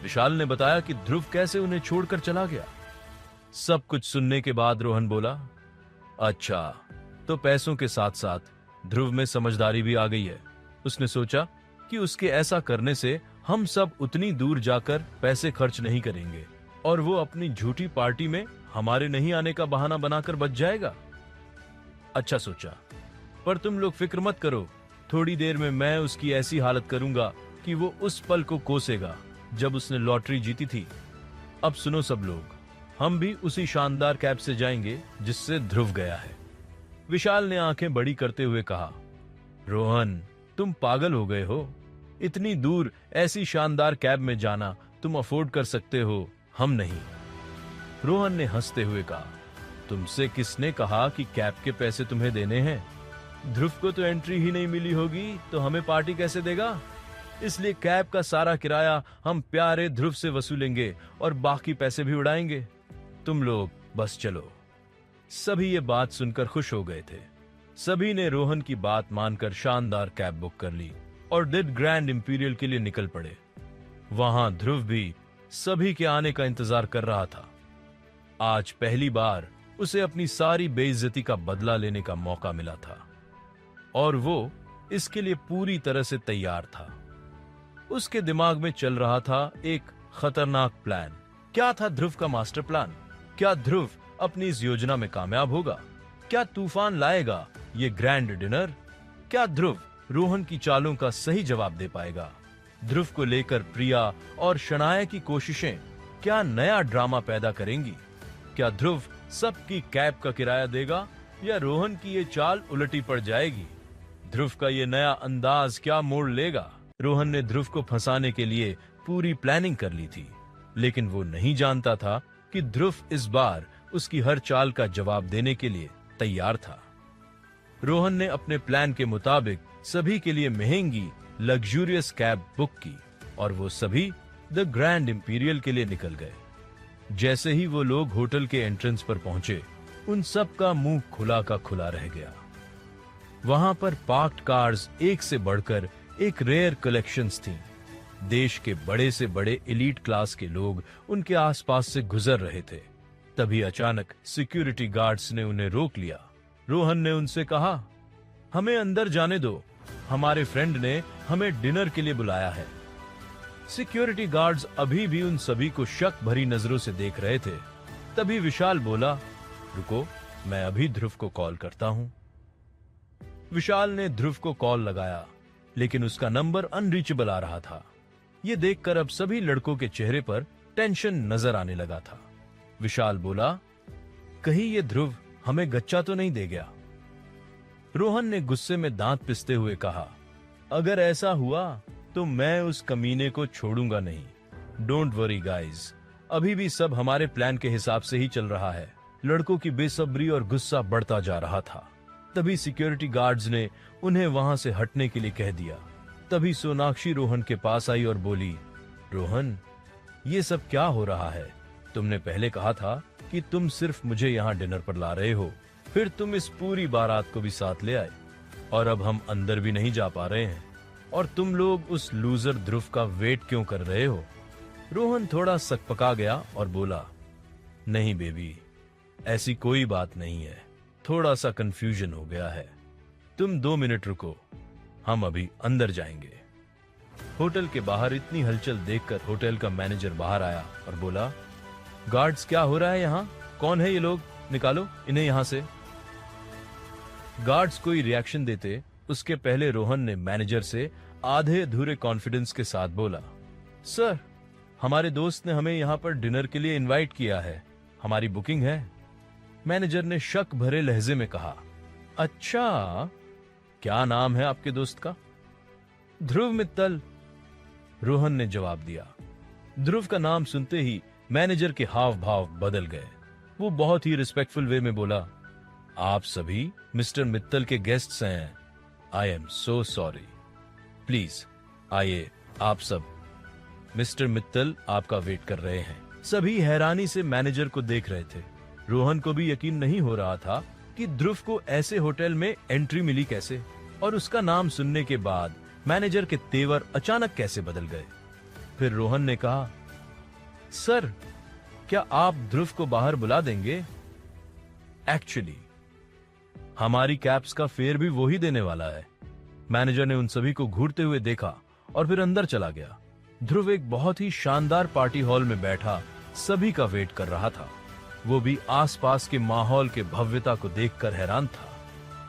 विशाल ने बताया कि ध्रुव कैसे उन्हें छोड़कर चला गया। सब कुछ सुनने के बाद रोहन बोला, अच्छा, तो पैसों के साथ साथ ध्रुव में समझदारी भी आ गई है। उसने सोचा कि उसके ऐसा करने से हम सब उतनी दूर जाकर पैसे खर्च नहीं करेंगे और वो अपनी झूठी पार्टी में हमारे नहीं आने का बहाना बनाकर बच जाएगा। अच्छा सोचा, पर तुम लोग फिक्र मत करो, थोड़ी देर में मैं उसकी ऐसी हालत करूंगा कि वो उस पल को कोसेगा जब उसने लॉटरी जीती थी। अब सुनो सब लोग, हम भी उसी शानदार कैब से जाएंगे जिससे ध्रुव गया है। विशाल ने आंखें बड़ी करते हुए कहा, रोहन, तुम पागल हो गए हो? इतनी दूर ऐसी शानदार कैब में जाना तुम अफोर्ड कर सकते हो, हम नहीं। रोहन ने हंसते हुए कहा, तुमसे किसने कहा कि कैब के पैसे तुम्हें देने हैं? ध्रुव को तो एंट्री ही नहीं मिली होगी तो हमें पार्टी कैसे देगा? इसलिए कैब का सारा किराया हम प्यारे ध्रुव से वसूलेंगे और बाकी पैसे भी उड़ाएंगे। तुम लोग बस चलो। सभी ये बात सुनकर खुश हो गए थे। सभी ने रोहन की बात मानकर शानदार कैब बुक कर ली और डिड ग्रैंड इंपीरियल के लिए निकल पड़े। वहां ध्रुव भी सभी के आने का इंतजार कर रहा था। आज पहली बार उसे अपनी सारी बेइज्जती का बदला लेने का मौका मिला था और वो इसके लिए पूरी तरह से तैयार था। उसके दिमाग में चल रहा था एक खतरनाक प्लान। क्या था ध्रुव का मास्टर प्लान? क्या ध्रुव अपनी इस योजना में कामयाब होगा? क्या तूफान लाएगा ये ग्रैंड डिनर? क्या ध्रुव रोहन की चालों का सही जवाब दे पाएगा? ध्रुव को लेकर प्रिया और शनाया की कोशिशें क्या नया ड्रामा पैदा करेंगी? क्या ध्रुव सबकी कैब का किराया देगा या रोहन की ये चाल उलटी पड़ जाएगी? ध्रुव का ये नया अंदाज क्या मोड़ लेगा? रोहन ने ध्रुव को फंसाने के लिए पूरी प्लानिंग कर ली थी, लेकिन वो नहीं जानता था कि ध्रुव इस बार उसकी हर चाल का जवाब देने के लिए तैयार था। रोहन ने अपने प्लान के मुताबिक सभी के लिए महंगी लग्जूरियस कैब बुक की और वो सभी द ग्रैंड इंपीरियल के लिए निकल गए। जैसे ही वो लोग होटल के एंट्रेंस पर पहुंचे, उन सब का मुंह खुला का खुला रह गया। वहां पर पार्क्ड कार्स एक से बढ़कर एक रेयर कलेक्शंस थीं। देश के बड़े से बड़े एलीट क्लास के लोग उनके आसपास से गुजर रहे थे। तभी अचानक सिक्योरिटी गार्ड्स ने उन्हें रोक लिया। रोहन ने उनसे कहा, हमें अंदर जाने दो, हमारे फ्रेंड ने हमें डिनर के लिए बुलाया है। सिक्योरिटी गार्ड्स अभी भी उन सभी को शक भरी नजरों से देख रहे थे। तभी विशाल बोला, रुको, मैं अभी ध्रुव को कॉल करता हूं। विशाल ने ध्रुव को कॉल लगाया, लेकिन उसका नंबर अनरीचेबल आ रहा था। ये देखकर अब सभी लड़कों के चेहरे पर टेंशन नजर आने लगा था। विशाल बोला, कहीं ये ध्रुव हमें गच्चा तो नहीं दे गया? रोहन ने गुस्से में दांत पिसते हुए कहा, अगर ऐसा हुआ तो मैं उस कमीने को छोड़ूंगा नहीं। डोंट वरी गाइज, अभी भी सब हमारे प्लान के हिसाब से ही चल रहा है। लड़कों की बेसब्री और गुस्सा बढ़ता जा रहा था। तभी सिक्योरिटी गार्ड्स ने उन्हें वहां से हटने के लिए कह दिया। तभी सोनाक्षी रोहन के पास आई और बोली, रोहन, ये सब क्या हो रहा है? तुमने पहले कहा था कि तुम सिर्फ मुझे यहाँ डिनर पर ला रहे हो, फिर तुम इस पूरी बारात को भी साथ ले आए और अब हम अंदर भी नहीं जा पा रहे हैं और तुम लोग उस लूजर ध्रुव का वेट क्यों कर रहे हो? रोहन थोड़ा सकपका गया और बोला, नहीं बेबी, ऐसी कोई बात नहीं है, थोड़ा सा कंफ्यूजन हो गया है। तुम 2 मिनट रुको, हम अभी अंदर जाएंगे। होटल के बाहर इतनी हलचल देखकर होटल का मैनेजर बाहर आया और बोला, गार्ड्स, क्या हो रहा है यहाँ? कौन है ये लोग? निकालो इन्हें यहां से। गार्ड्स कोई रिएक्शन देते उसके पहले रोहन ने मैनेजर से आधे अधूरे कॉन्फिडेंस के साथ बोला, सर, हमारे दोस्त ने हमें यहाँ पर डिनर के लिए इनवाइट किया है, हमारी बुकिंग है। मैनेजर ने शक भरे लहजे में कहा, अच्छा, क्या नाम है आपके दोस्त का? ध्रुव मित्तल, रोहन ने जवाब दिया। ध्रुव का नाम सुनते ही मैनेजर के हाव भाव बदल गए। वो बहुत ही रिस्पेक्टफुल वे में बोला, आप सभी मिस्टर मित्तल के गेस्ट्स हैं। I am so sorry, please आइए आप सब, मिस्टर मित्तल आपका वेट कर रहे हैं। सभी हैरानी से मैनेजर को देख रहे थे। रोहन को भी यकीन नहीं हो रहा था कि ध्रुव को ऐसे होटल में एंट्री मिली कैसे, और उसका नाम सुनने के बाद मैनेजर के तेवर अचानक कैसे बदल गए। फिर रोहन ने कहा, सर, क्या आप ध्रुव को बाहर बुला देंगे? एक्चुअली हमारी कैब्स का फेयर भी वो ही देने वाला है। मैनेजर ने उन सभी को घूरते हुए देखा और फिर अंदर चला गया। ध्रुव एक बहुत ही शानदार पार्टी हॉल में बैठा सभी का वेट कर रहा था। वो भी आसपास के माहौल के भव्यता को देखकर हैरान था।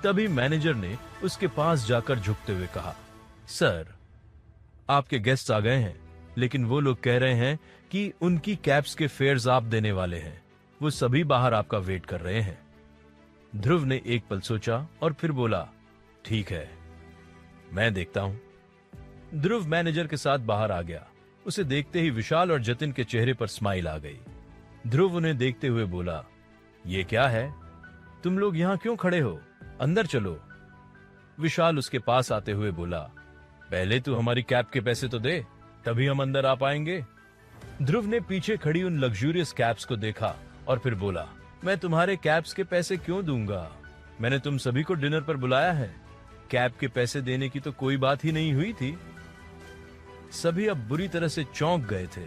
तभी मैनेजर ने उसके पास जाकर झुकते हुए कहा, सर, आपके गेस्ट्स आ गए हैं, लेकिन वो लोग कह रहे हैं कि उनकी कैब्स के फेयर्स आप देने वाले हैं। वो सभी बाहर आपका वेट कर रहे हैं। ध्रुव ने एक पल सोचा और फिर बोला, ठीक है, मैं देखता हूं। ध्रुव मैनेजर के साथ बाहर आ गया। उसे देखते ही विशाल और जतिन के चेहरे पर स्माइल आ गई। ध्रुव उन्हें देखते हुए बोला, ये क्या है? तुम लोग यहां क्यों खड़े हो? अंदर चलो। विशाल उसके पास आते हुए बोला, पहले तू हमारी कैब के पैसे तो दे, तभी हम अंदर आ पाएंगे। ध्रुव ने पीछे खड़ी उन लग्जूरियस कैब्स को देखा और फिर बोला, मैं तुम्हारे कैब्स के पैसे क्यों दूंगा? मैंने तुम सभी को डिनर पर बुलाया है, कैब के पैसे देने की तो कोई बात ही नहीं हुई थी। सभी अब बुरी तरह से चौंक गए थे।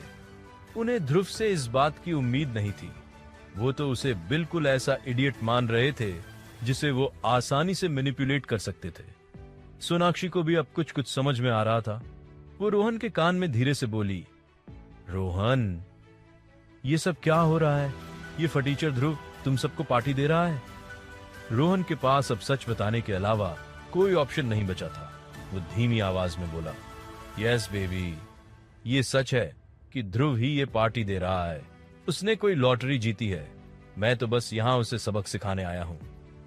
उन्हें ध्रुव से इस बात की उम्मीद नहीं थी। वो तो उसे बिल्कुल ऐसा इडियट मान रहे थे जिसे वो आसानी से मैनिपुलेट कर सकते थे। सोनाक्षी को भी अब कुछ कुछ समझ में आ रहा था। वो रोहन के कान में धीरे से बोली, रोहन, ये सब क्या हो रहा है? ये फटीचर ध्रुव तुम सबको पार्टी दे रहा है। रोहन के पास अब सच बताने के अलावा कोई ऑप्शन नहीं बचा था। वो धीमी आवाज में बोला, यस बेबी, ये सच है कि ध्रुव ही ये पार्टी दे रहा है। उसने कोई लॉटरी जीती है। मैं तो बस यहां उसे सबक सिखाने आया हूं।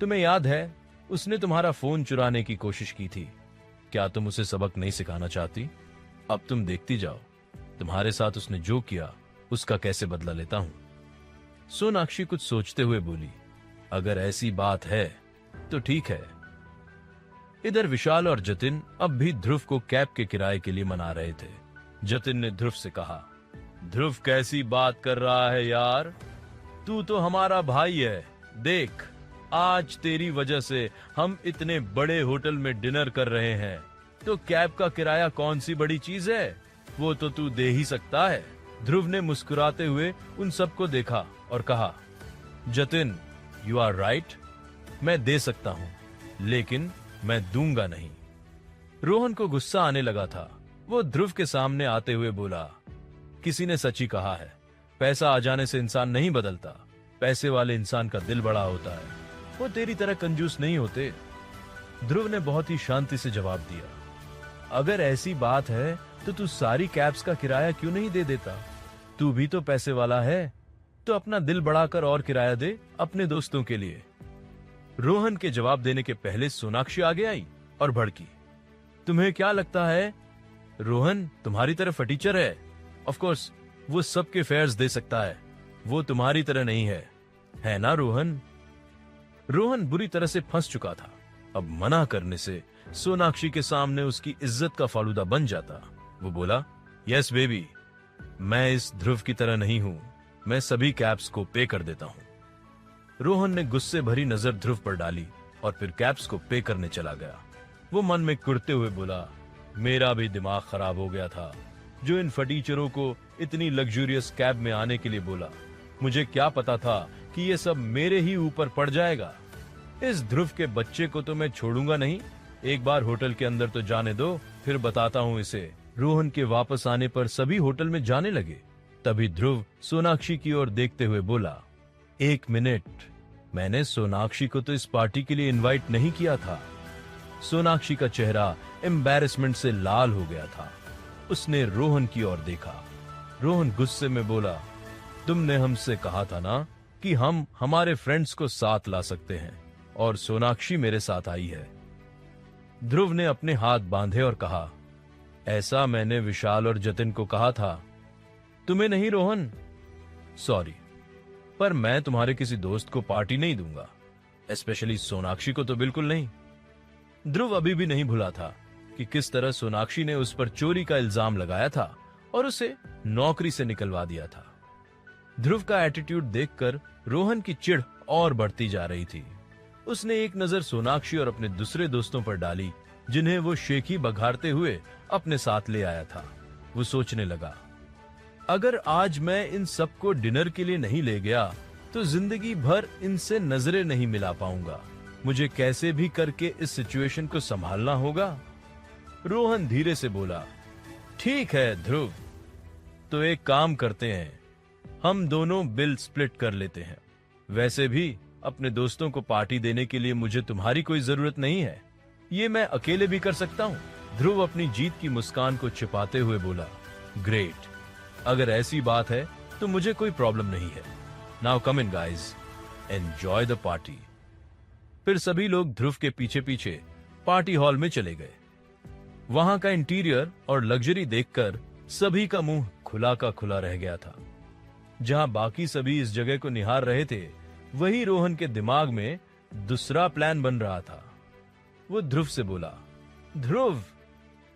तुम्हें याद है, उसने तुम्हारा फोन चुराने की कोशिश की थी। क्या तुम उसे सबक नहीं सिखाना चाहती? अब तुम देखती जाओ, तुम्हारे साथ उसने जो किया उसका कैसे बदला लेता हूं। सोनाक्षी कुछ सोचते हुए बोली, अगर ऐसी बात है तो ठीक है। इधर विशाल और जतिन अब भी ध्रुव को कैब के किराए के लिए मना रहे थे। जतिन ने ध्रुव से कहा, ध्रुव कैसी बात कर रहा है यार, तू तो हमारा भाई है। देख, आज तेरी वजह से हम इतने बड़े होटल में डिनर कर रहे हैं, तो कैब का किराया कौन सी बड़ी चीज है, वो तो तू दे ही सकता है। ध्रुव ने मुस्कुराते हुए उन सबको देखा और कहा, जतिन, यू आर राइट, मैं दे सकता हूं, लेकिन मैं दूंगा नहीं। रोहन को गुस्सा आने लगा था। वो ध्रुव के सामने आते हुए बोला, किसी ने सच ही कहा है, पैसा आ जाने से इंसान नहीं बदलता, पैसे वाले इंसान का दिल बड़ा होता है। वो तेरी तरह कंजूस नहीं होते। ध्रुव ने बहुत ही शांति से जवाब दिया, अगर ऐसी बात है तो तू सारी कैब्स का किराया क्यों नहीं दे देता? तू भी तो पैसे वाला है, तो अपना दिल बढ़ाकर और किराया दे अपने दोस्तों के लिए। रोहन के जवाब देने के पहले सोनाक्षी आगे आई और भड़की, तुम्हें क्या लगता है रोहन तुम्हारी तरह फटीचर है? ऑफ कोर्स वो सबके फेयर्स दे सकता है, वो तुम्हारी तरह नहीं है ना रोहन? रोहन बुरी तरह से फंस चुका था। अब मना करने से सोनाक्षी के सामने उसकी इज्जत का फालूदा बन जाता। वो बोला, यस बेबी, मैं इस ध्रुव की तरह नहीं हूं, मैं सभी कैब्स को पे कर देता हूं। रोहन ने गुस्से भरी नजर ध्रुव पर डाली और फिर कैब्स को पे करने चला गया। वो मन में कुड़ते हुए बोला, मेरा भी दिमाग खराब हो गया था जो इन फटीचरों को इतनी लग्जूरियस कैब में आने के लिए बोला। मुझे क्या पता था कि ये सब मेरे ही ऊपर पड़ जाएगा। इस ध्रुव के बच्चे को तो मैं छोड़ूंगा नहीं। एक बार होटल के अंदर तो जाने दो, फिर बताता हूं इसे। रोहन के वापस आने पर सभी होटल में जाने लगे। तभी ध्रुव सोनाक्षी की ओर देखते हुए बोला, एक मिनट, मैंने सोनाक्षी को तो इस पार्टी के लिए इनवाइट नहीं किया था। सोनाक्षी का चेहरा एम्बैरेसमेंट से लाल हो गया था। उसने रोहन की ओर देखा। रोहन गुस्से में बोला, तुमने हमसे कहा था ना कि हम हमारे फ्रेंड्स को साथ ला सकते हैं, और सोनाक्षी मेरे साथ आई है। ध्रुव ने अपने हाथ बांधे और कहा, ऐसा मैंने विशाल और जतिन को कहा था, तुम्हें नहीं रोहन। सॉरी, पर मैं तुम्हारे किसी दोस्त को पार्टी नहीं दूंगा, स्पेशली सोनाक्षी को तो बिल्कुल नहीं। ध्रुव अभी भी नहीं भूला था कि किस तरह सोनाक्षी ने उस पर चोरी का इल्जाम लगाया था और उसे नौकरी से निकलवा दिया था। ध्रुव का एटीट्यूड देखकर रोहन की चिढ़ और बढ़ती जा रही थी। उसने एक नजर सोनाक्षी और अपने दूसरे दोस्तों पर डाली, जिन्हें वो शेखी बघारते हुए अपने साथ ले आया था। वो सोचने लगा, अगर आज मैं इन सबको डिनर के लिए नहीं ले गया तो जिंदगी भर इनसे नजरें नहीं मिला पाऊंगा। मुझे कैसे भी करके इस सिचुएशन को संभालना होगा। रोहन धीरे से बोला, ठीक है ध्रुव, तो एक काम करते हैं, हम दोनों बिल स्प्लिट कर लेते हैं। वैसे भी अपने दोस्तों को पार्टी देने के लिए मुझे तुम्हारी कोई जरूरत नहीं है, ये मैं अकेले भी कर सकता हूं। ध्रुव अपनी जीत की मुस्कान को छिपाते हुए बोला, ग्रेट, अगर ऐसी बात है तो मुझे कोई प्रॉब्लम नहीं है। Now come in guys, enjoy the party. फिर सभी लोग ध्रुव के पीछे पीछे पार्टी हॉल में चले गए। वहां का इंटीरियर और लग्जरी देखकर सभी का मुंह खुला का खुला रह गया था। जहां बाकी सभी इस जगह को निहार रहे थे, वही रोहन के दिमाग में दूसरा प्लान बन रहा था। वो ध्रुव से बोला, ध्रुव,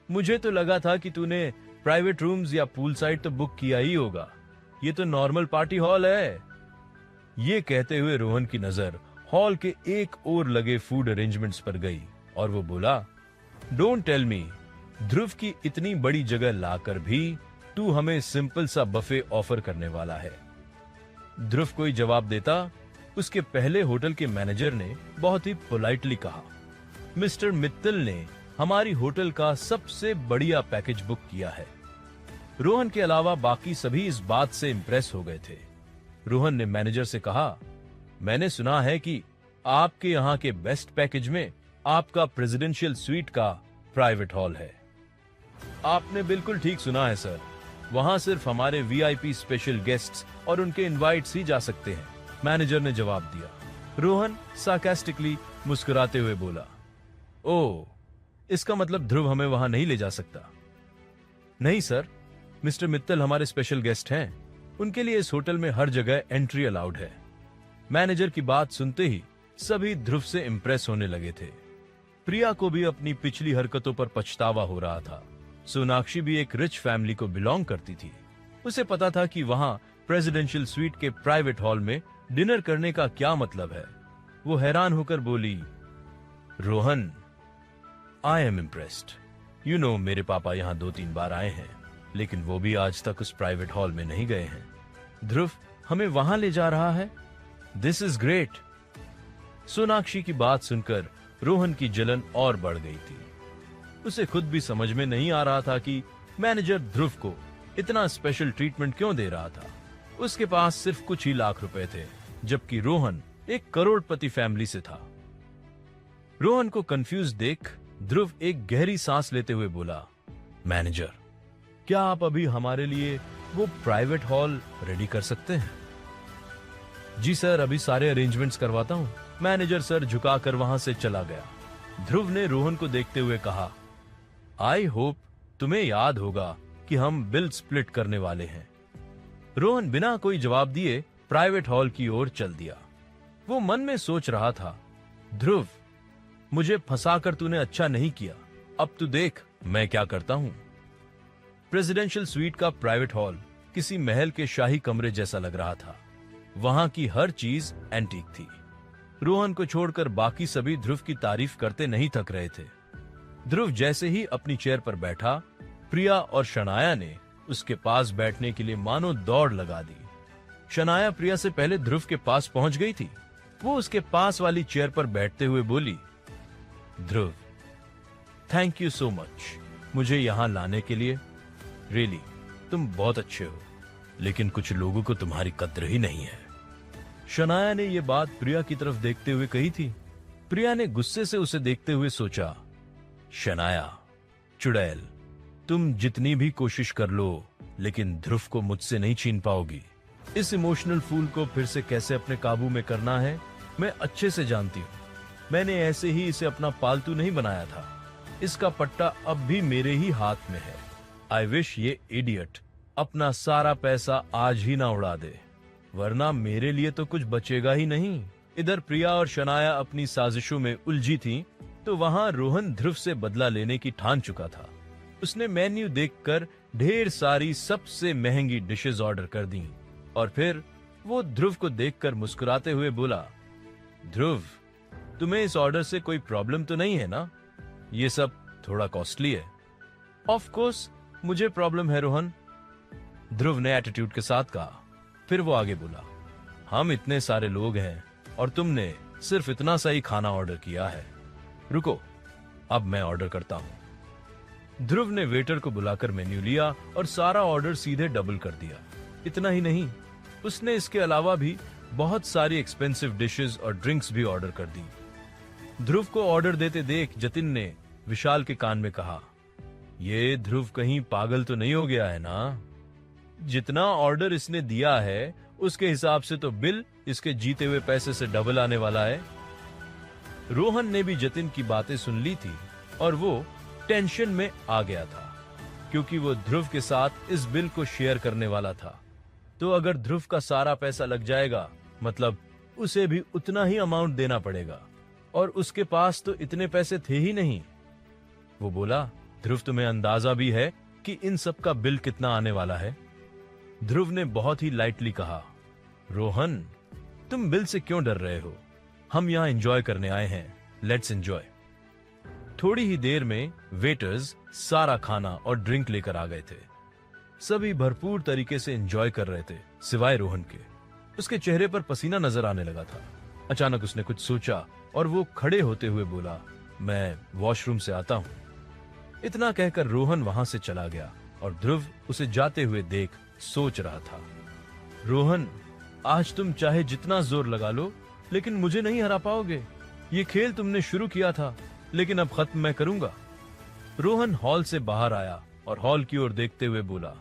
मुझे तो लगा था कि तूने प्राइवेट रूम्स या पूल साइड तो बुक किया ही होगा, ये तो नॉर्मल पार्टी हॉल है। ये कहते हुए रोहन की नजर हॉल के एक ओर लगे फूड अरेंजमेंट्स पर गई और वो बोला, डोंट टेल मी, ध्रुव की इतनी बड़ी जगह लाकर भी तू हमें सिंपल सा बफे ऑफर करने वाला है। ध्रुव कोई जवाब देता, उसके पहले होटल के मैनेजर ने बहुत ही पोलाइटली कहा, मिस्टर मित्तल ने हमारी होटल का सबसे बढ़िया पैकेज बुक किया है। रोहन के अलावा बाकी सभी इस बात से इंप्रेस हो गए थे। रोहन ने मैनेजर से कहा, मैंने सुना है कि आपके यहाँ के बेस्ट पैकेज में आपका प्रेसिडेंशियल स्वीट का प्राइवेट हॉल है। आपने बिल्कुल ठीक सुना है सर, वहां सिर्फ हमारे वीआईपी स्पेशल गेस्ट्स और उनके इनवाइट्स ही जा सकते हैं, मैनेजर ने जवाब दिया। रोहन सार्कास्टिकली मुस्कुराते हुए बोला, ओह, इसका मतलब ध्रुव हमें वहां नहीं ले जा सकता। नहीं सर, मिस्टर मित्तल हमारे स्पेशल गेस्ट हैं, उनके लिए इस होटल में हर जगह एंट्री अलाउड है। मैनेजर की बात सुनते ही सभी ध्रुव से इंप्रेस होने लगे थे। प्रिया को भी अपनी पिछली हरकतों पर पछतावा हो रहा था। सोनाक्षी भी एक रिच फैमिली को बिलोंग करती थी। उसे पता था कि वहां प्रेसिडेंशियल स्वीट के प्राइवेट हॉल में डिनर करने का क्या मतलब है। वो हैरान होकर बोली, Rohan, I am impressed. You know, मेरे पापा यहाँ 2-3 बार आए हैं, लेकिन वो भी आज तक उस प्राइवेट हॉल में नहीं गए हैं। ध्रुव हमें वहां ले जा रहा है, दिस इज ग्रेट। सोनाक्षी की बात सुनकर रोहन की जलन और बढ़ गई थी। उसे खुद भी समझ में नहीं आ रहा था कि मैनेजर ध्रुव को इतना स्पेशल ट्रीटमेंट क्यों दे रहा था। उसके पास सिर्फ कुछ ही लाख रुपए थे, जबकि रोहन एक करोड़पति फैमिली से था। रोहन को कंफ्यूज देख ध्रुव एक गहरी सांस लेते हुए बोला, मैनेजर, क्या आप अभी हमारे लिए वो प्राइवेट हॉल रेडी कर सकते हैं? जी सर, अभी सारे अरेंजमेंट्स करवाता हूं। मैनेजर सर झुकाकर वहां से चला गया। ध्रुव ने रोहन को देखते हुए कहा, आई होप तुम्हें याद होगा कि हम बिल स्प्लिट करने वाले हैं। रोहन बिना कोई जवाब दिए प्राइवेट हॉल की ओर चल दिया। वो मन में सोच रहा था, ध्रुव, मुझे फंसाकर तूने अच्छा नहीं किया, अब तू देख मैं क्या करता हूं। प्रेसिडेंशियल स्वीट का प्राइवेट हॉल किसी महल के शाही कमरे जैसा लग रहा था। वहां की हर चीज एंटीक थी। रोहन को छोड़कर बाकी सभी ध्रुव की तारीफ करते नहीं थक रहे थे। ध्रुव जैसे ही अपनी चेयर पर बैठा, प्रिया और शनाया ने उसके पास बैठने के लिए मानो दौड़ लगा दी। शनाया प्रिया से पहले ध्रुव के पास पहुंच गई थी। वो उसके पास वाली चेयर पर बैठते हुए बोली, ध्रुव, थैंक यू सो मच मुझे यहां लाने के लिए। रियली, तुम बहुत अच्छे हो, लेकिन कुछ लोगों को तुम्हारी कद्र ही नहीं है। शनाया ने यह बात प्रिया की तरफ देखते हुए कही थी। प्रिया ने गुस्से से उसे देखते हुए सोचा, शनाया, चुड़ैल, तुम जितनी भी कोशिश कर लो, लेकिन ध्रुव को मुझसे नहीं छीन पाओगी। इस इमोशनल फूल को फिर से कैसे अपने काबू में करना है, मैं अच्छे से जानती हूँ। मैंने ऐसे ही इसे अपना पालतू नहीं बनाया था। इसका पट्टा अब भी मेरे ही हाथ में है। आई विश ये इडियट अपना सारा पैसा आज ही ना उड़ा दे, वरना मेरे लिए तो कुछ बचेगा ही नहीं। इधर प्रिया और शनाया अपनी साजिशों में उलझी थी, तो वहां रोहन ध्रुव से बदला लेने की ठान चुका था। उसने मेन्यू देखकर ढेर सारी सबसे महंगी डिशेस ऑर्डर कर दी और फिर वो ध्रुव को देखकर मुस्कुराते हुए बोला, ध्रुव, तुम्हें इस ऑर्डर से कोई प्रॉब्लम तो नहीं है ना? ये सब थोड़ा कॉस्टली है। ऑफ कोर्स मुझे प्रॉब्लम है रोहन, ध्रुव ने एटीट्यूड के साथ कहा। फिर वो आगे बोला, हम इतने सारे लोग हैं और तुमने सिर्फ इतना सा ही खाना ऑर्डर किया है। रुको, अब मैं ऑर्डर करता हूं। ध्रुव ने वेटर को बुलाकर मेन्यू लिया और सारा ऑर्डर सीधे डबल कर दिया। इतना ही नहीं, उसने इसके अलावा भी बहुत सारी एक्सपेंसिव डिशेस और ड्रिंक्स भी ऑर्डर कर दी। ध्रुव को ऑर्डर देते देख जतिन ने विशाल के कान में कहा, ये ध्रुव कहीं पागल तो नहीं हो गया है ना? जितना ऑर्डर इसने दिया है उसके हिसाब से तो बिल इसके जीते हुए पैसे से डबल आने वाला है। रोहन ने भी जतिन की बातें सुन ली थी और वो टेंशन में आ गया था, क्योंकि वो ध्रुव के साथ इस बिल को शेयर करने वाला था। तो अगर ध्रुव का सारा पैसा लग जाएगा, मतलब उसे भी उतना ही अमाउंट देना पड़ेगा, और उसके पास तो इतने पैसे थे ही नहीं। वो बोला, ध्रुव, तुम्हें अंदाजा भी है कि इन सब का बिल कितना आने वाला है? ध्रुव ने बहुत ही लाइटली कहा, रोहन, तुम बिल से क्यों डर रहे हो? हम यहाँ एंजॉय करने आए हैं, लेट्स एंजॉय। थोड़ी ही देर में वेटर्स सारा खाना और ड्रिंक लेकर आ गए थे। सभी भरपूर तरीके से एंजॉय कर रहे थे सिवाय रोहन के। उसके चेहरे पर पसीना नजर आने लगा था। अचानक उसने कुछ सोचा और वो खड़े होते हुए बोला, मैं वॉशरूम से आता हूं। इतना कहकर रोहन वहां से चला गया और ध्रुव उसे जाते हुए देख सोच रहा था, रोहन, आज तुम चाहे जितना जोर लगा लो लेकिन मुझे नहीं हरा पाओगे। ये खेल तुमने शुरू किया था लेकिन अब खत्म मैं करूंगा। रोहन हॉल से बाहर आया और हॉल की ओर देखते हुए बोला,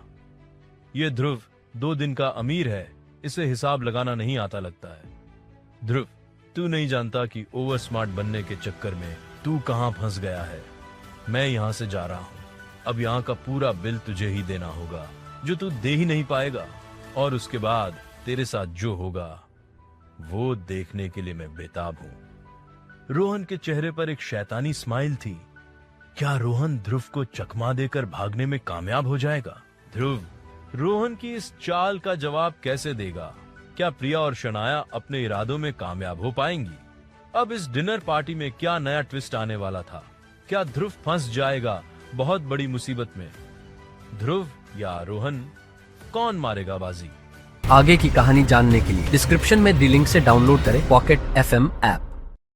ये ध्रुव 2 दिन का अमीर है, इसे हिसाब लगाना नहीं आता लगता है। ध्रुव, तू नहीं जानता कि ओवर स्मार्ट बनने के चक्कर में तू कहां फंस गया है। मैं यहां से जा रहा हूं, अब यहां का पूरा बिल तुझे ही देना होगा, जो तू दे ही नहीं पाएगा, और उसके बाद तेरे साथ जो होगा वो देखने के लिए मैं बेताब हूं। रोहन के चेहरे पर एक शैतानी स्माइल थी। क्या रोहन ध्रुव को चकमा देकर भागने में कामयाब हो जाएगा? ध्रुव रोहन की इस चाल का जवाब कैसे देगा? क्या प्रिया और शनाया अपने इरादों में कामयाब हो पाएंगी? अब इस डिनर पार्टी में क्या नया ट्विस्ट आने वाला था? क्या ध्रुव फंस जाएगा बहुत बड़ी मुसीबत में? ध्रुव या रोहन, कौन मारेगा बाजी? आगे की कहानी जानने के लिए डिस्क्रिप्शन में दी लिंक से डाउनलोड करें पॉकेट FM ऐप।